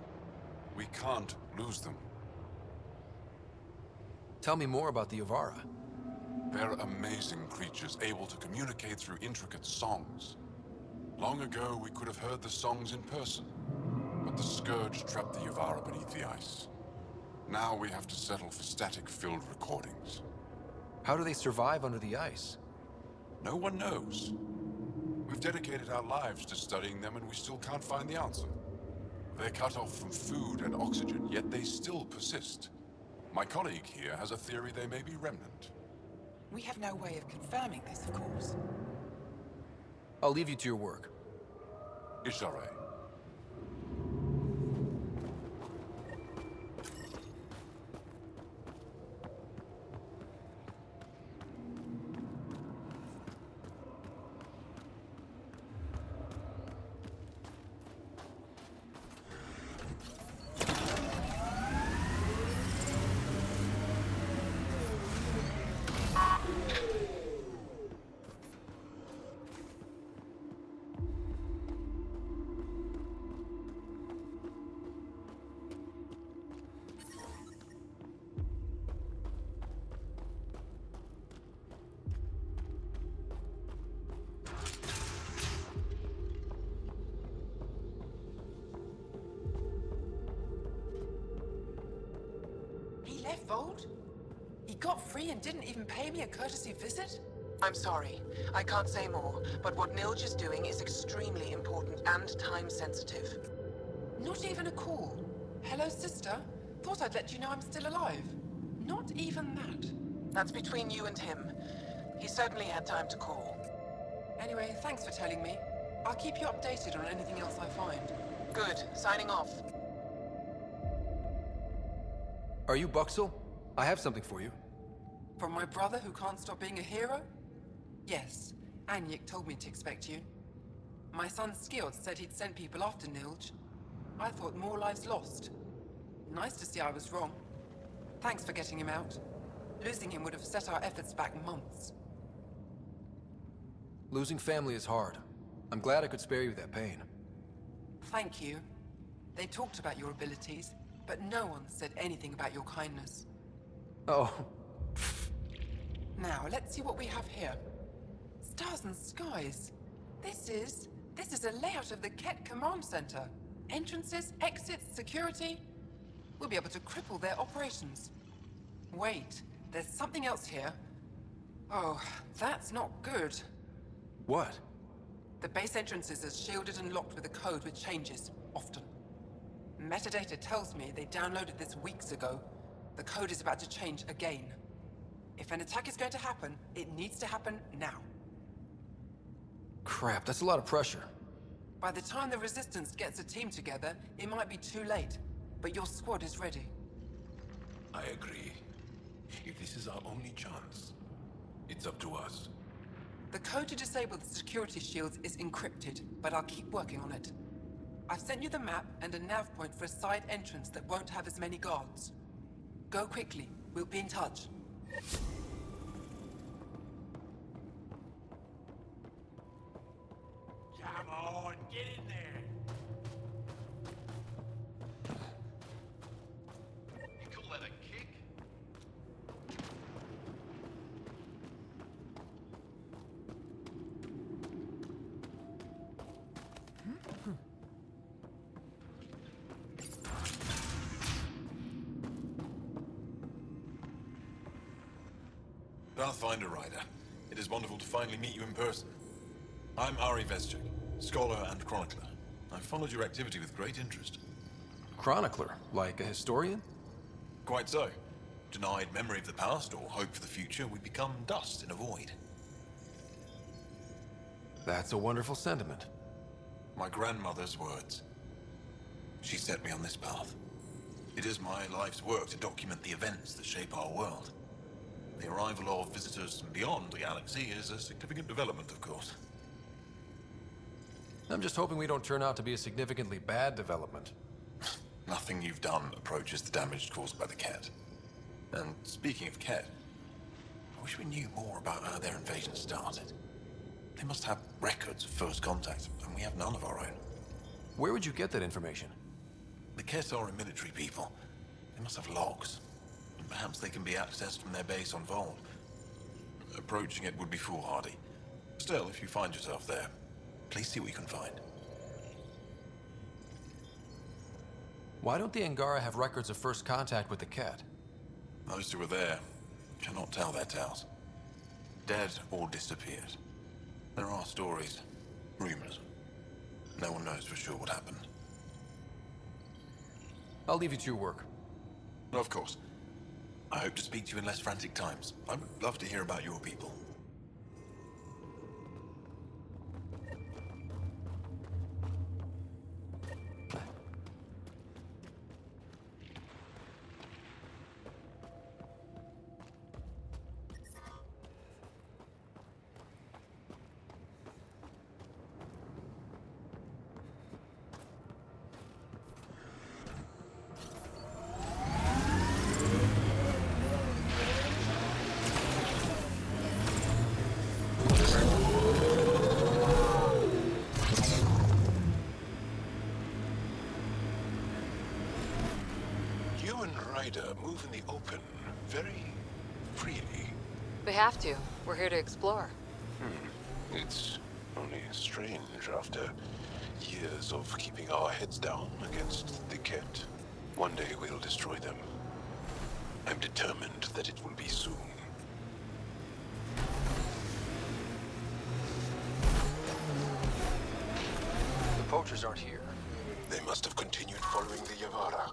We can't lose them. Tell me more about the Yavara. They're amazing creatures, able to communicate through intricate songs. Long ago, we could have heard the songs in person, but the Scourge trapped the Yavara beneath the ice. Now we have to settle for static-filled recordings. How do they survive under the ice? No one knows. We've dedicated our lives to studying them and we still can't find the answer. They're cut off from food and oxygen, yet they still persist. My colleague here has a theory they may be remnant. We have no way of confirming this, of course. I'll leave you to your work. Ishare. He left Vold? He got free and didn't even pay me a courtesy visit? I'm sorry. I can't say more, but what Nilge is doing is extremely important and time-sensitive. Not even a call. Hello, sister. Thought I'd let you know I'm still alive. Not even that. That's between you and him. He certainly had time to call. Anyway, thanks for telling me. I'll keep you updated on anything else I find. Good. Signing off. Are you Buxel? I have something for you. From my brother who can't stop being a hero? Yes. Anyik told me to expect you. My son Skjord said he'd send people after Nilge. I thought more lives lost. Nice to see I was wrong. Thanks for getting him out. Losing him would have set our efforts back months. Losing family is hard. I'm glad I could spare you that pain. Thank you. They talked about your abilities, but no one said anything about your kindness. Oh. Now, let's see what we have here. Stars and skies. This is a layout of the Ket Command Center. Entrances, exits, security. We'll be able to cripple their operations. Wait, there's something else here. Oh, that's not good. What? The base entrances are shielded and locked with a code which changes, often. Metadata tells me they downloaded this weeks ago. The code is about to change again. If an attack is going to happen, it needs to happen now. Crap, that's a lot of pressure. By the time the Resistance gets a team together, it might be too late. But your squad is ready. I agree. If this is our only chance, it's up to us. The code to disable the security shields is encrypted, but I'll keep working on it. I've sent you the map and a nav point for a side entrance that won't have as many guards. Go quickly. We'll be in touch. Come on, get in there! You call that a kick? Pathfinder Rider, it is wonderful to finally meet you in person. I'm Ari Vezchik, scholar and chronicler. I've followed your activity with great interest. Chronicler? Like a historian? Quite so. Denied memory of the past or hope for the future, we become dust in a void. That's a wonderful sentiment. My grandmother's words. She set me on this path. It is my life's work to document the events that shape our world. The arrival of visitors from beyond the galaxy is a significant development, of course. I'm just hoping we don't turn out to be a significantly bad development. Nothing you've done approaches the damage caused by the Ket. And speaking of Ket, I wish we knew more about how their invasion started. They must have records of first contact, and we have none of our own. Where would you get that information? The Ket are a military people. They must have logs. And perhaps they can be accessed from their base on Vold. Approaching it would be foolhardy. Still, if you find yourself there, please see what you can find. Why don't the Angara have records of first contact with the Ket? Those who were there cannot tell their tales. Dead or disappeared. There are stories, rumors. No one knows for sure what happened. I'll leave you to your work. Of course. I hope to speak to you in less frantic times. I would love to hear about your people. Move in the open very freely. We have to. We're here to explore. It's only strange after years of keeping our heads down against the Ket. One day we'll destroy them. I'm determined that it will be soon. The poachers aren't here. They must have continued following the Yavara.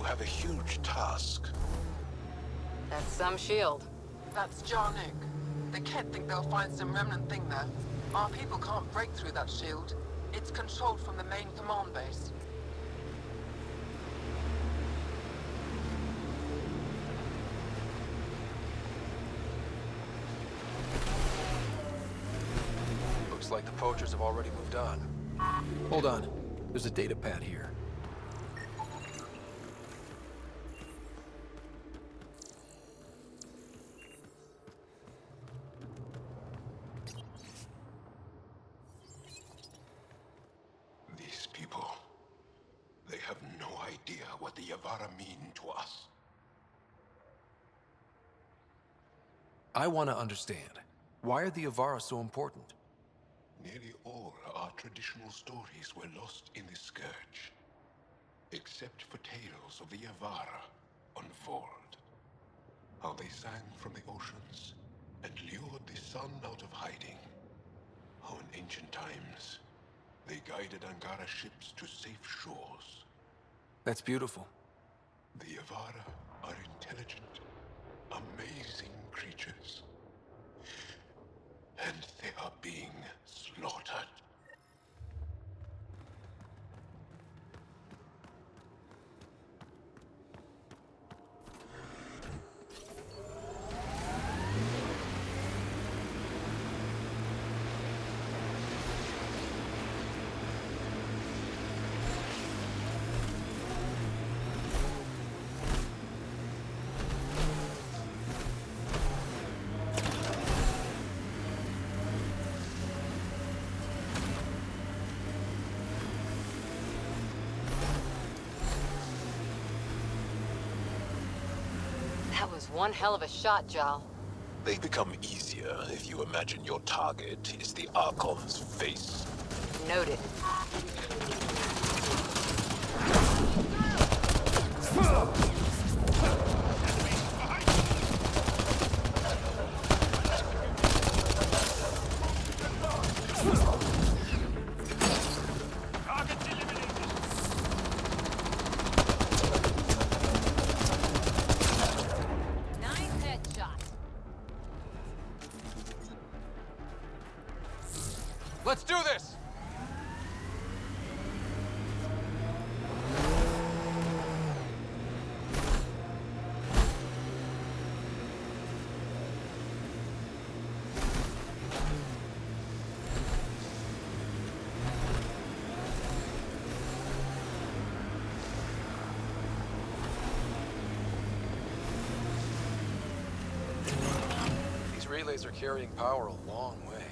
Have a huge task. That's some shield. That's Jarnuk. The Ket think they'll find some remnant thing there. Our people can't break through that shield. It's controlled from the main command base. Looks like the poachers have already moved on. Hold on. There's a data pad here. What the Yavara mean to us. I want to understand. Why are the Yavara so important? Nearly all our traditional stories were lost in the Scourge. Except for tales of the Yavara unfold. How they sang from the oceans and lured the sun out of hiding. How in ancient times they guided Angara ships to safe shores. That's beautiful. The Yavara are intelligent, amazing creatures. And they are being slaughtered. was one hell of a shot, Jal. They become easier if you imagine your target is the Archon's face. Noted. Let's do this! These relays are carrying power a long way.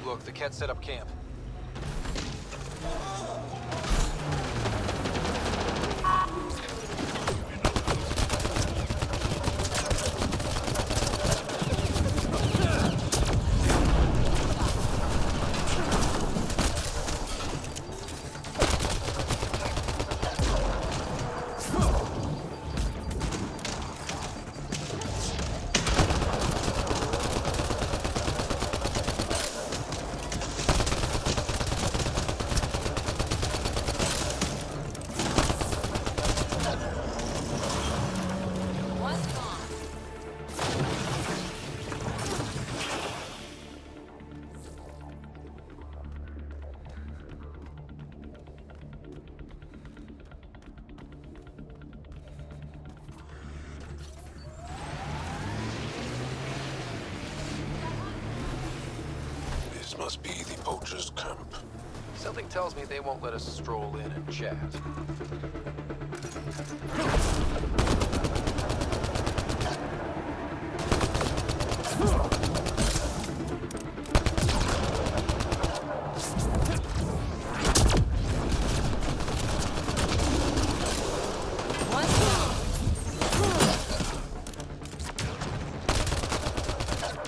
Look, the Ket set up camp. This must be the poacher's camp. Something tells me they won't let us stroll in and chat.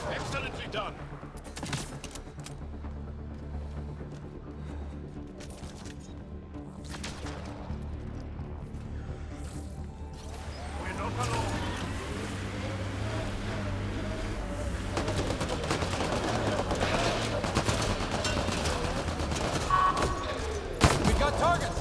Excellently done. We're not alone. We got targets!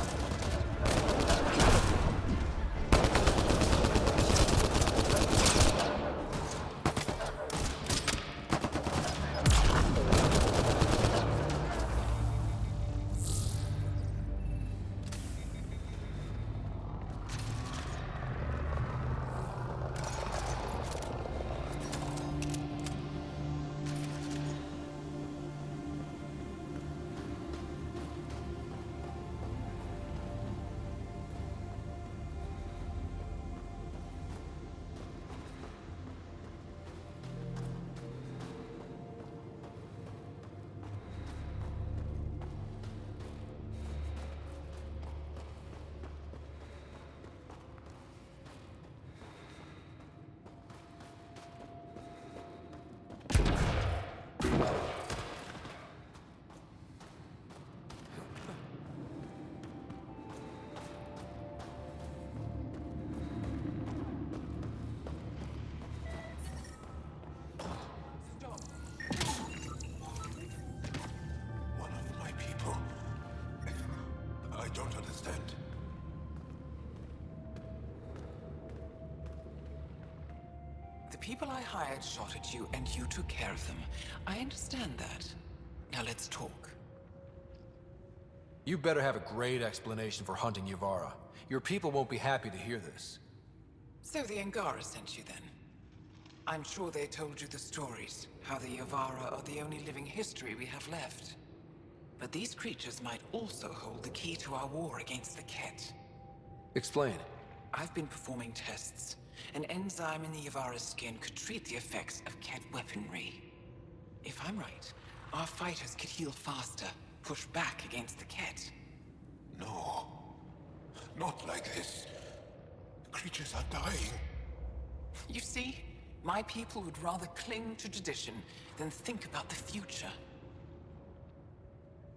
One of my people. I don't understand. The people I hired shot at you, and you took care of them. I understand that. Now let's talk. You better have a great explanation for hunting Yavara. Your people won't be happy to hear this. So the Angara sent you then? I'm sure they told you the stories, how the Yavara are the only living history we have left. But these creatures might also hold the key to our war against the Ket. Explain. I've been performing tests. An enzyme in the Yavara's skin could treat the effects of Ket weaponry. If I'm right, our fighters could heal faster, push back against the Ket. No. Not like this. The creatures are dying. You see, my people would rather cling to tradition than think about the future.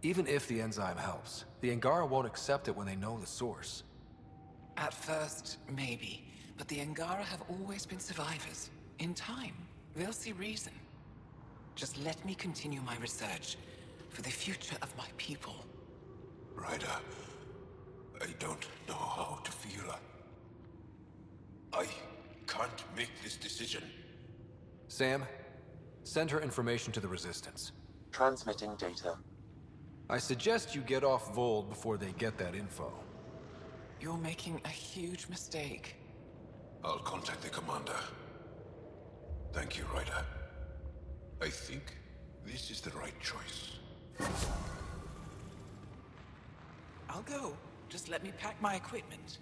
Even if the enzyme helps, the Angara won't accept it when they know the source. At first, maybe. But the Angara have always been survivors. In time, they'll see reason. Just let me continue my research for the future of my people. Ryder, I don't know how to feel. I can't make this decision. Sam, send her information to the Resistance. Transmitting data. I suggest you get off Vold before they get that info. You're making a huge mistake. I'll contact the commander. Thank you, Ryder. I think this is the right choice. I'll go. Just let me pack my equipment.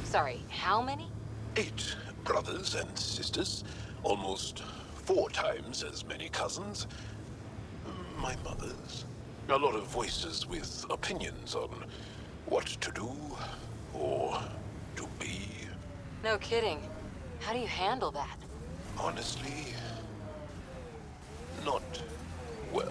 Sorry, how many? 8 brothers and sisters. Almost 4 times as many cousins. My mother's. A lot of voices with opinions on what to do or to be. No kidding. How do you handle that? Honestly, not well.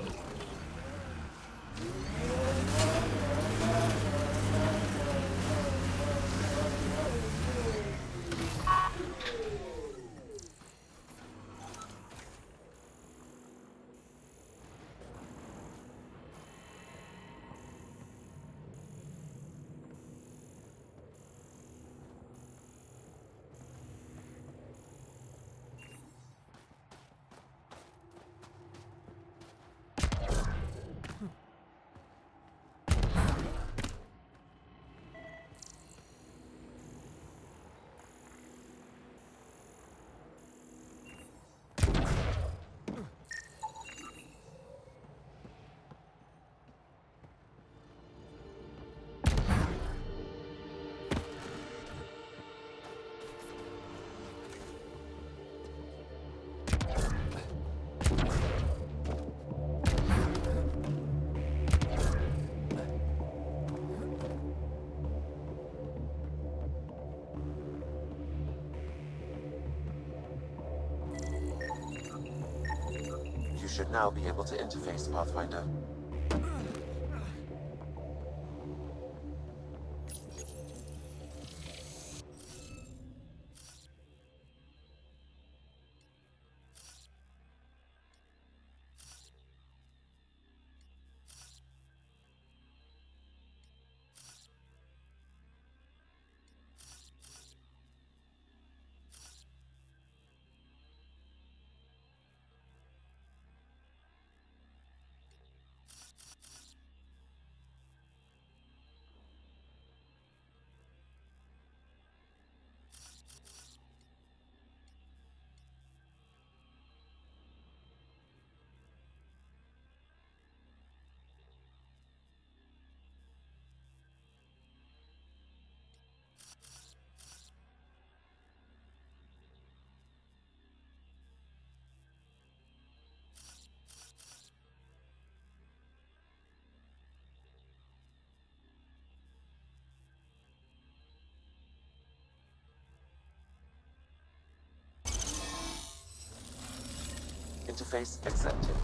You should now be able to interface, Pathfinder. Interface accepted.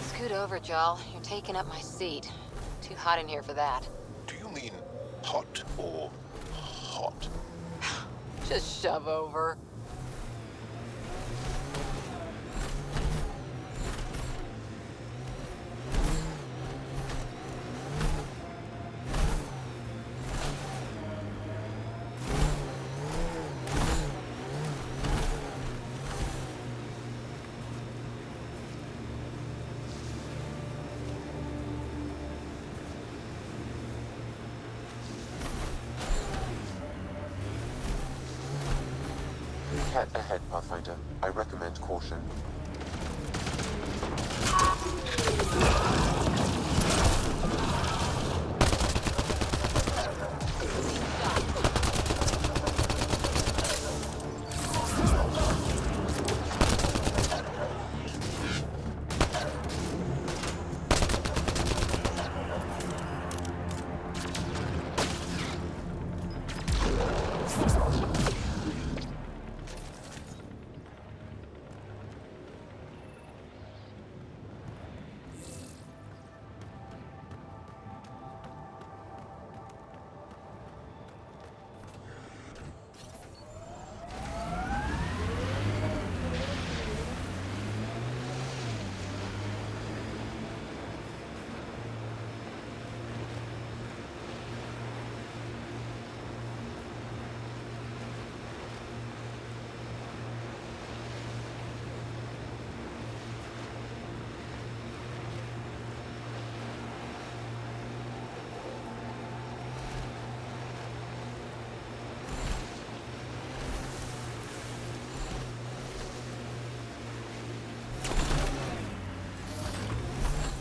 Scoot over, Jal. You're taking up my seat. Too hot in here for that. Do you mean hot or hot? Just shove over. Cat ahead, Pathfinder. I recommend caution.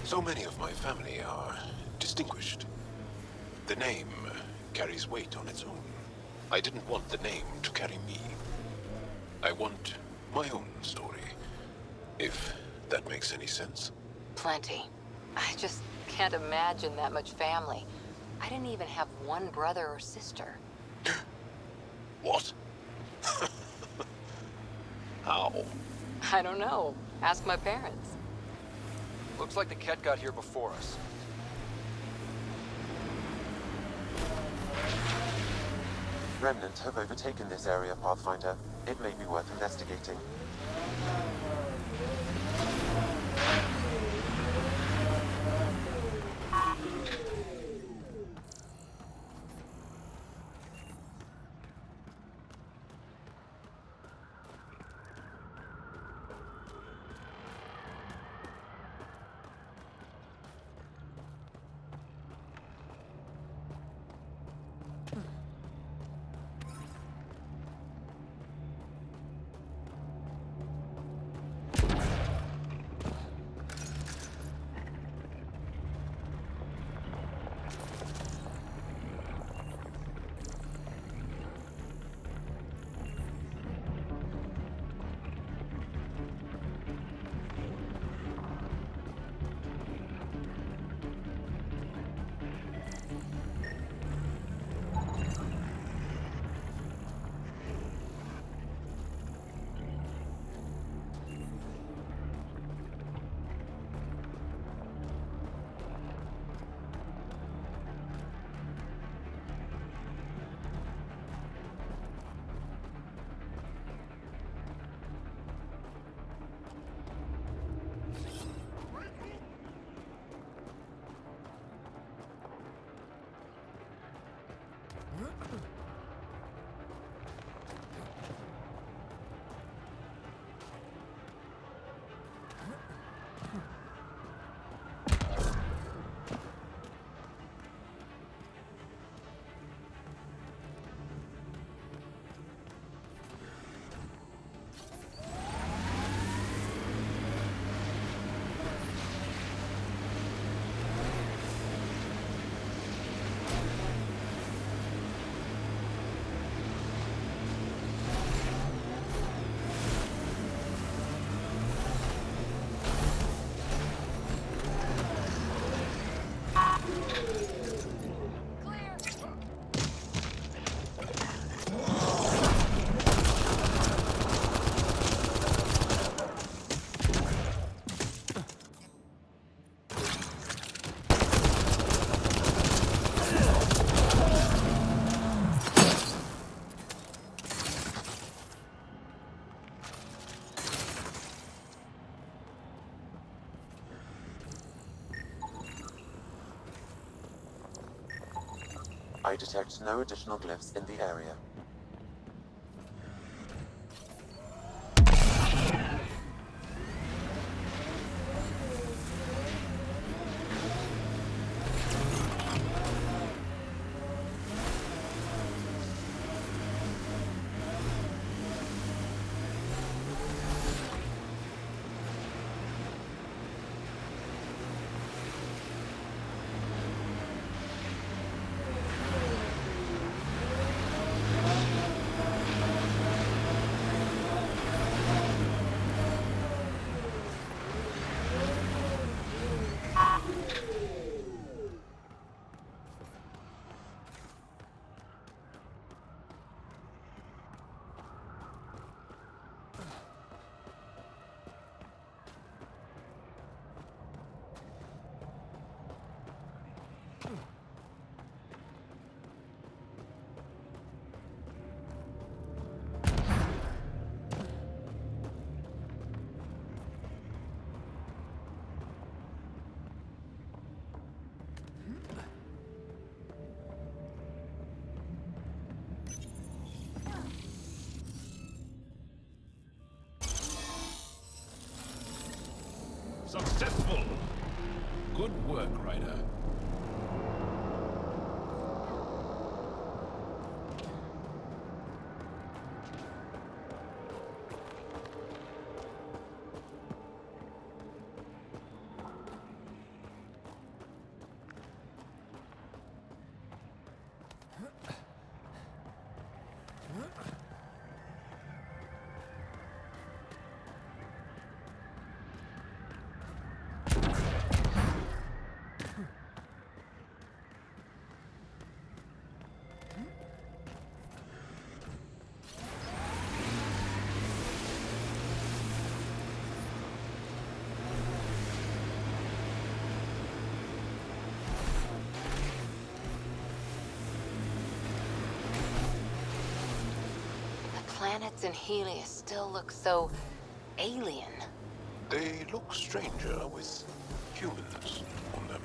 So many of my family are distinguished. The name carries weight on its own. I didn't want the name to carry me. I want my own story, if that makes any sense. Plenty. I just can't imagine that much family. I didn't even have one brother or sister. What? How? I don't know. Ask my parents. Looks like the Ket got here before us. Remnant have overtaken this area, Pathfinder. It may be worth investigating. I detect no additional glyphs in the area. Successful! Good work, Ryder. Planets in Helios still look so alien. They look stranger with humans on them.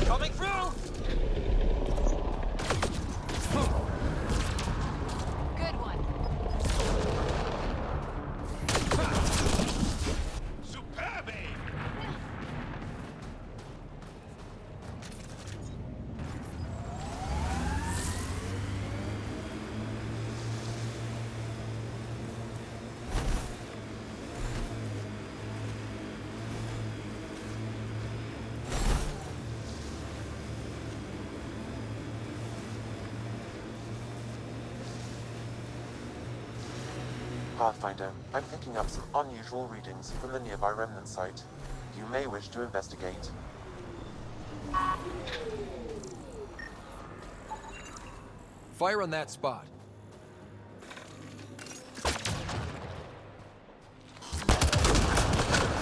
Coming through! Good one. Superbe! Pathfinder, I'm picking up some unusual readings from the nearby remnant site. You may wish to investigate. Fire on that spot.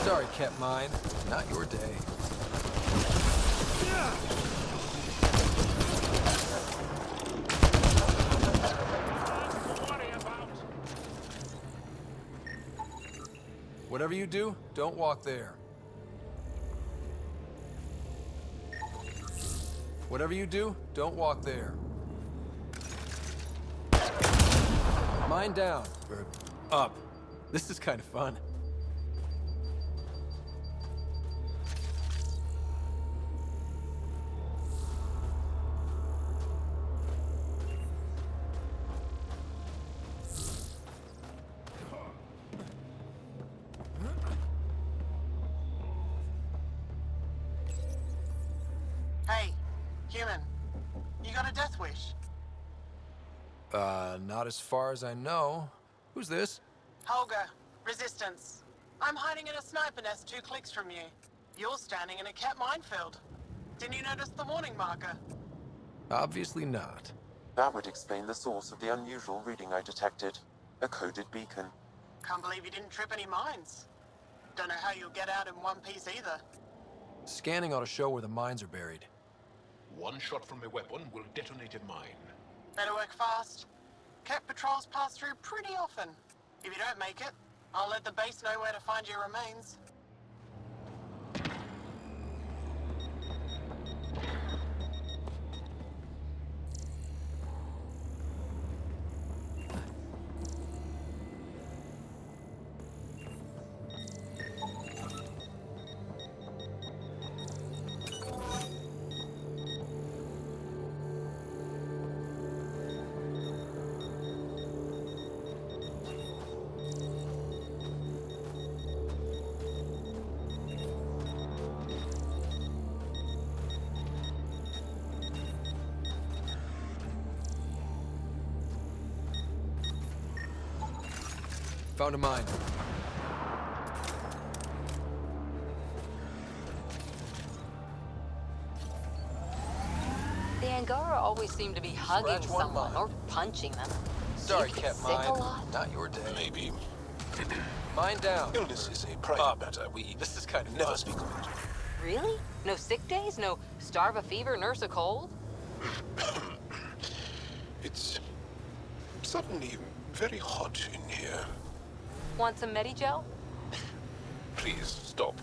Sorry, kept mine. Not your day. Whatever you do, don't walk there. Whatever you do, don't walk there. Mine down. Or up. This is kind of fun. Hey, human. You got a death wish? Not as far as I know. Who's this? Holger, Resistance. I'm hiding in a sniper nest 2 clicks from you. You're standing in a cat minefield. Didn't you notice the warning marker? Obviously not. That would explain the source of the unusual reading I detected. A coded beacon. Can't believe you didn't trip any mines. Don't know how you'll get out in one piece either. Scanning ought to show where the mines are buried. One shot from a weapon will detonate a mine. Better work fast. Cat patrols pass through pretty often. If you don't make it, I'll let the base know where to find your remains. Found a mine. The Angara always seem to be hugging Scratch one someone mine. or punching them. Sorry, Do you get Cat sick a Mine. lot? Not your day. Maybe. Mine down. Illness is a private matter. We This is kind of never fun. speak of it. Really? No sick days? No starve a fever, nurse a cold? It's suddenly very hot in here. Want some Medigel? Please stop.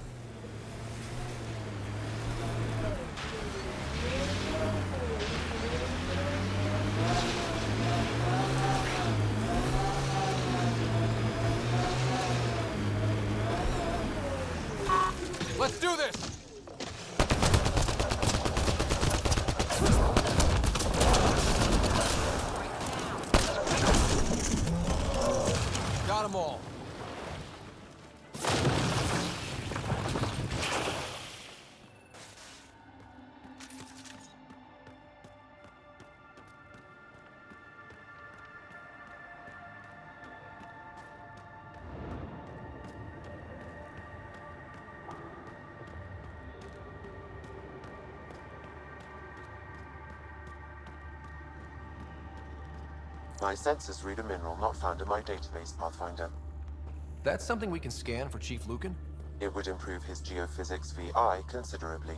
Let's do this! Got them all. My sensors read a mineral not found in my database, Pathfinder. That's something we can scan for Chief Lucan? It would improve his geophysics VI considerably.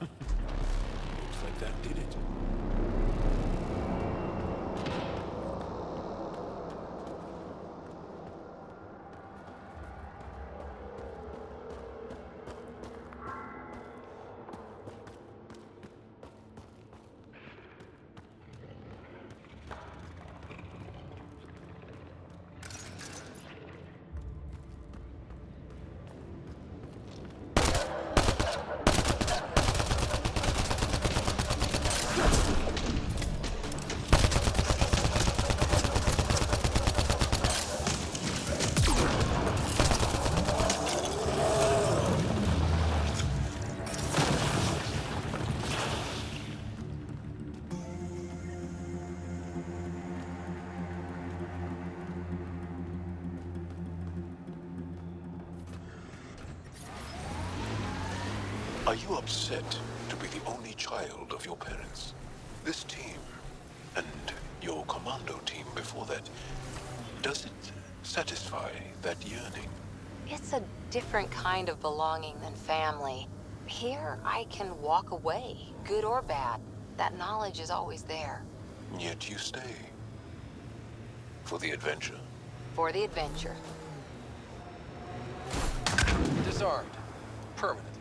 Looks like that did it. Are you upset to be the only child of your parents? This team, and your commando team before that, does it Satisfy that yearning. It's a different kind of belonging than family. Here, I can walk away, good or bad. That knowledge is always there. Yet you stay. For the adventure. For the adventure. Disarmed. Permanently.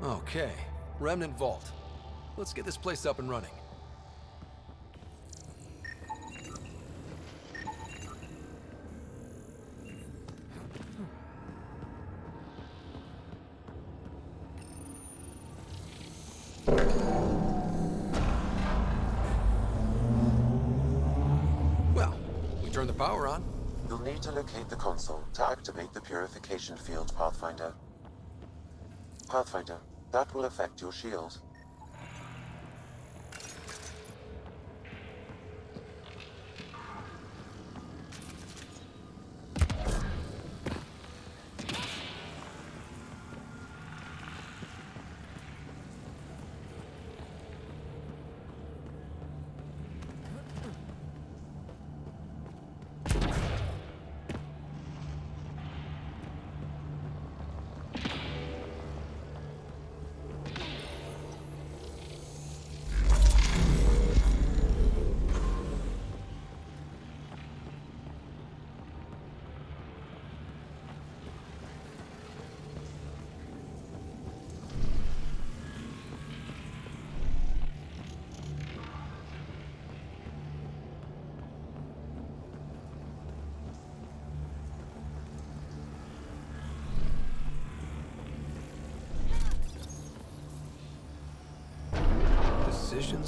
Okay, Remnant Vault. Let's get this place up and running. Well, we turn the power on. You'll need to locate the console to activate the purification field, Pathfinder. Pathfinder, that will affect your shield.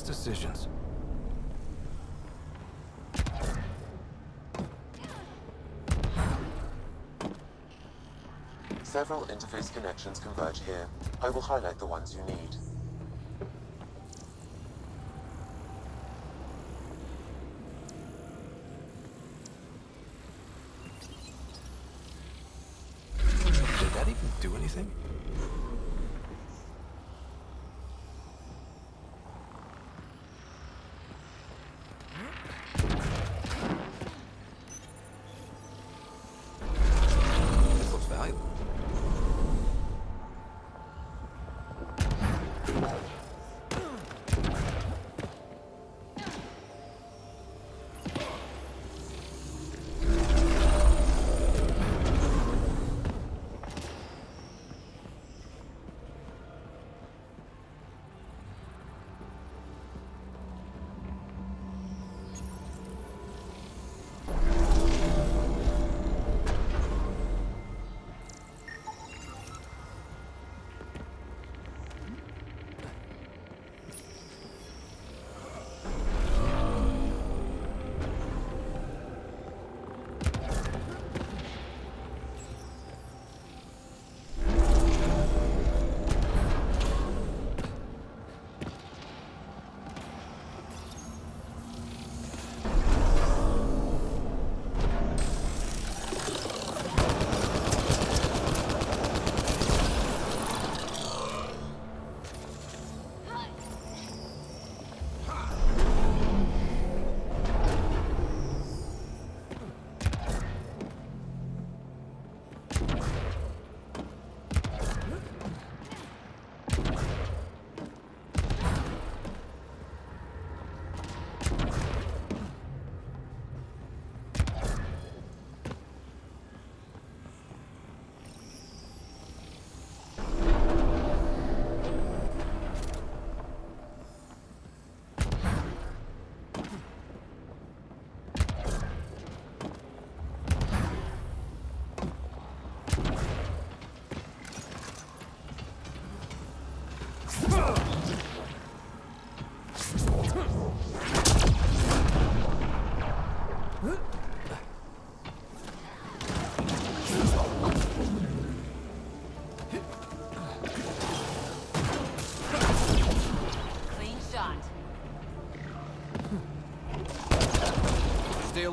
Decisions. Several interface connections converge here. I will highlight the ones you need. Did that even do anything?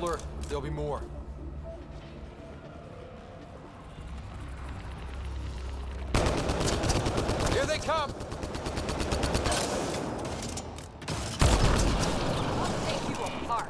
alert. There'll be more. Here they come! I'll take you apart.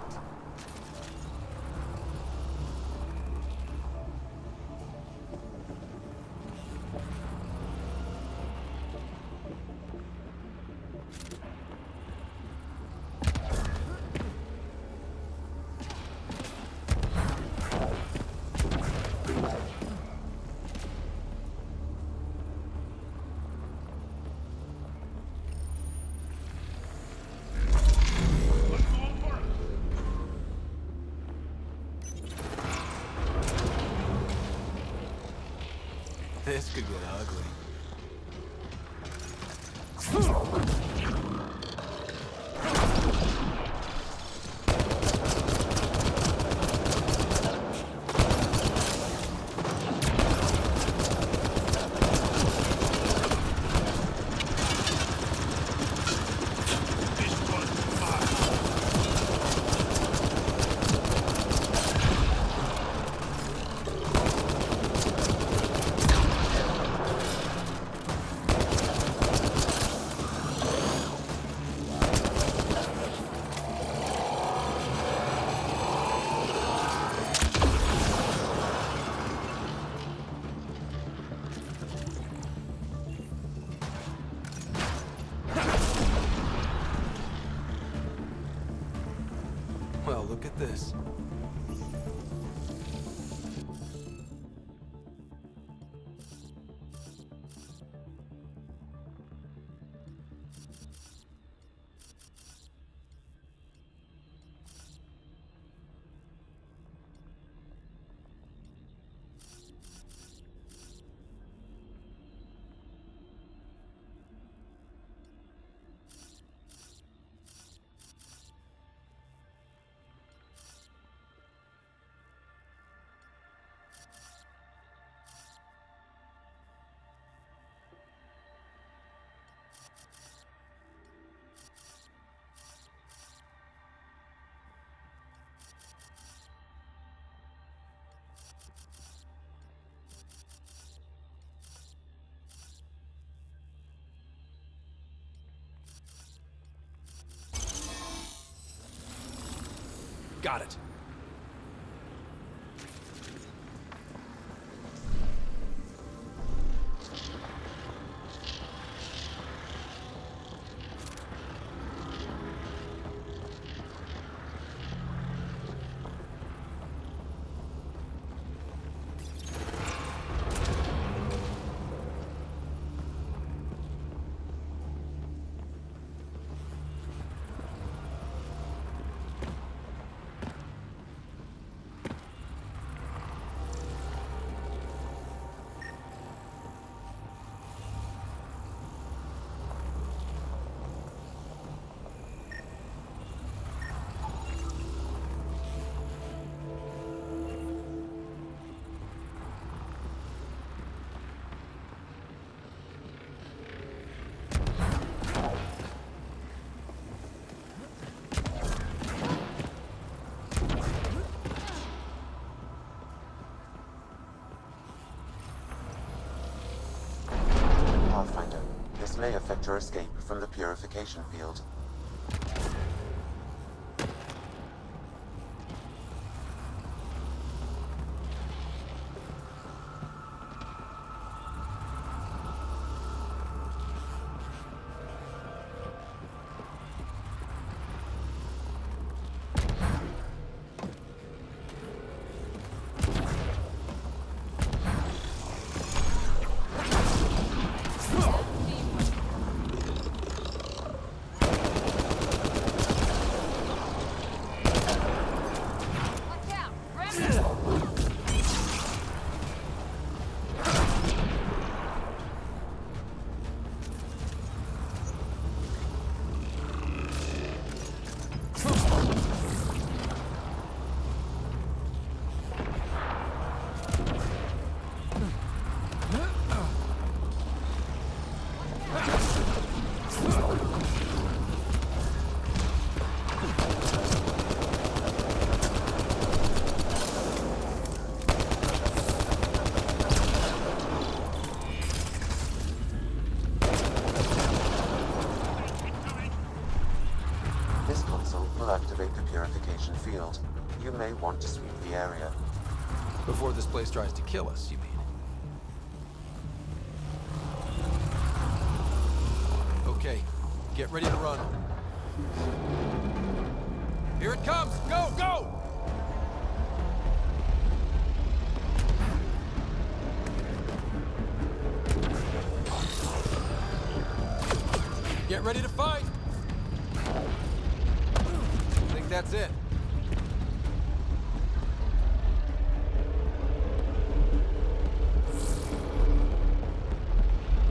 This could get ugly. Well, look at this. Got it. Pathfinder, this may affect your escape from the purification field. to sweep the area. Before this place tries to kill us, you mean? Okay, get ready to run. Here it comes! Go, go! Get ready to fight! I think that's it.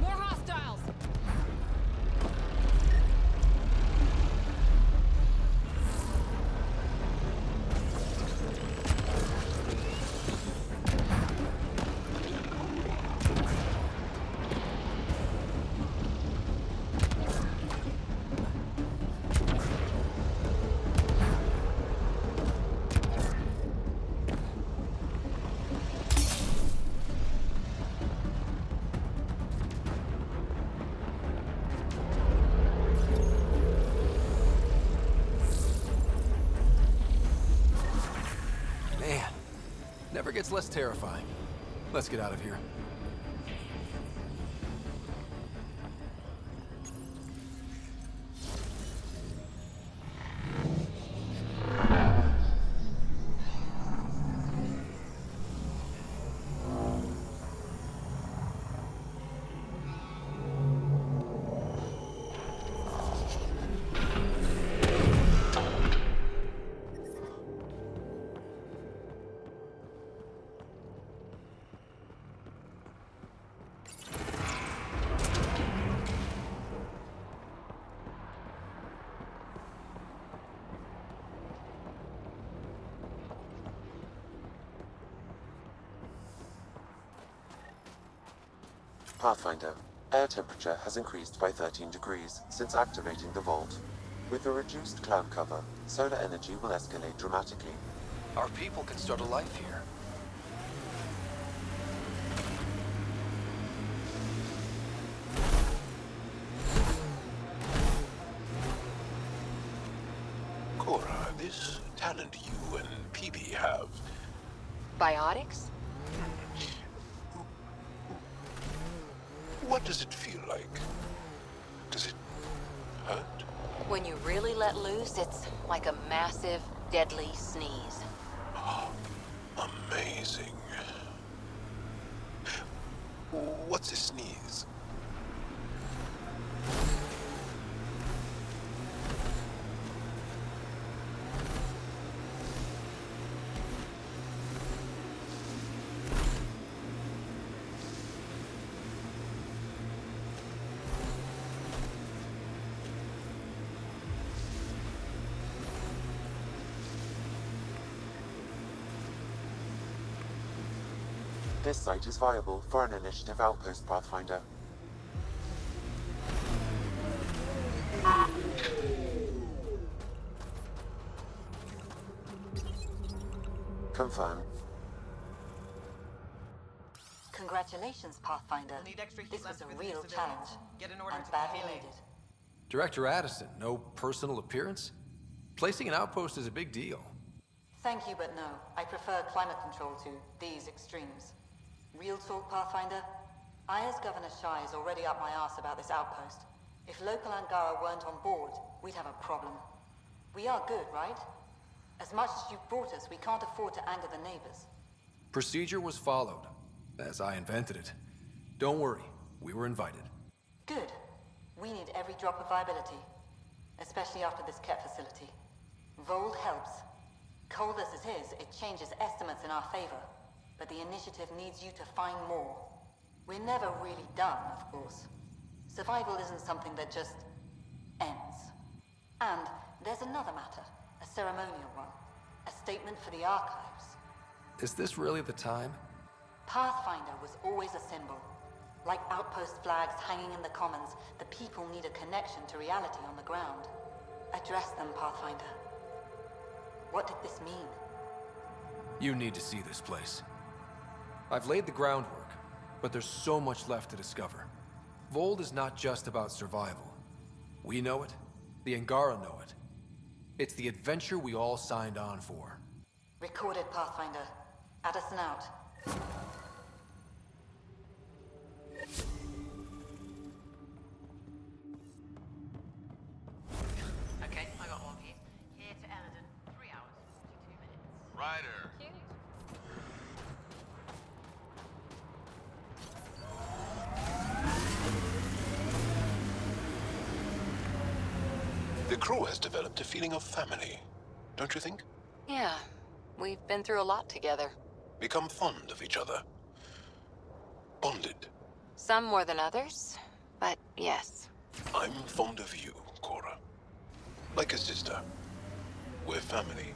More hostiles! Man, never gets less terrifying. Let's get out of here. Pathfinder, air temperature has increased by 13 degrees since activating the vault. With the reduced cloud cover, solar energy will escalate dramatically. Our people can start a life here. Cora, this talent you and PB have. Biotics? What does it feel like? Does it hurt? When you really let loose, it's like a massive, deadly sneeze. Amazing. What's a sneeze? This site is viable for an initiative outpost, Pathfinder. Confirmed. Congratulations, Pathfinder. This was a real challenge, and badly needed. Director Addison, no personal appearance? Placing an outpost is a big deal. Thank you, but no. I prefer climate control to these extremes. Real talk, Pathfinder? I, as Governor Shai, is already up my arse about this outpost. If local Angara weren't on board, we'd have a problem. We are good, right? As much as you've brought us, we can't afford to anger the neighbors. Procedure was followed, as I invented it. Don't worry, we were invited. Good. We need every drop of viability, especially after this Ket facility. Vold helps. Cold as it is, it changes estimates in our favor, but the initiative needs you to find more. We're never really done, of course. Survival isn't something that just ends. And there's another matter, a ceremonial one, a statement for the archives. Is this really the time? Pathfinder was always a symbol. Like outpost flags hanging in the commons, the people need a connection to reality on the ground. Address them, Pathfinder. What did this mean? You need to see this place. I've laid the groundwork, but there's so much left to discover. Vold is not just about survival. We know it, the Angara know it. It's the adventure we all signed on for. Recorded, Pathfinder. Addison out. Okay, I got one here. Here to Eladon, 3 hours, 42 minutes. Ryder. Cute. The crew has developed a feeling of family, don't you think? Yeah, we've been through a lot together. Become fond of each other. Bonded. Some more than others, but yes. I'm fond of you, Cora. Like a sister. We're family.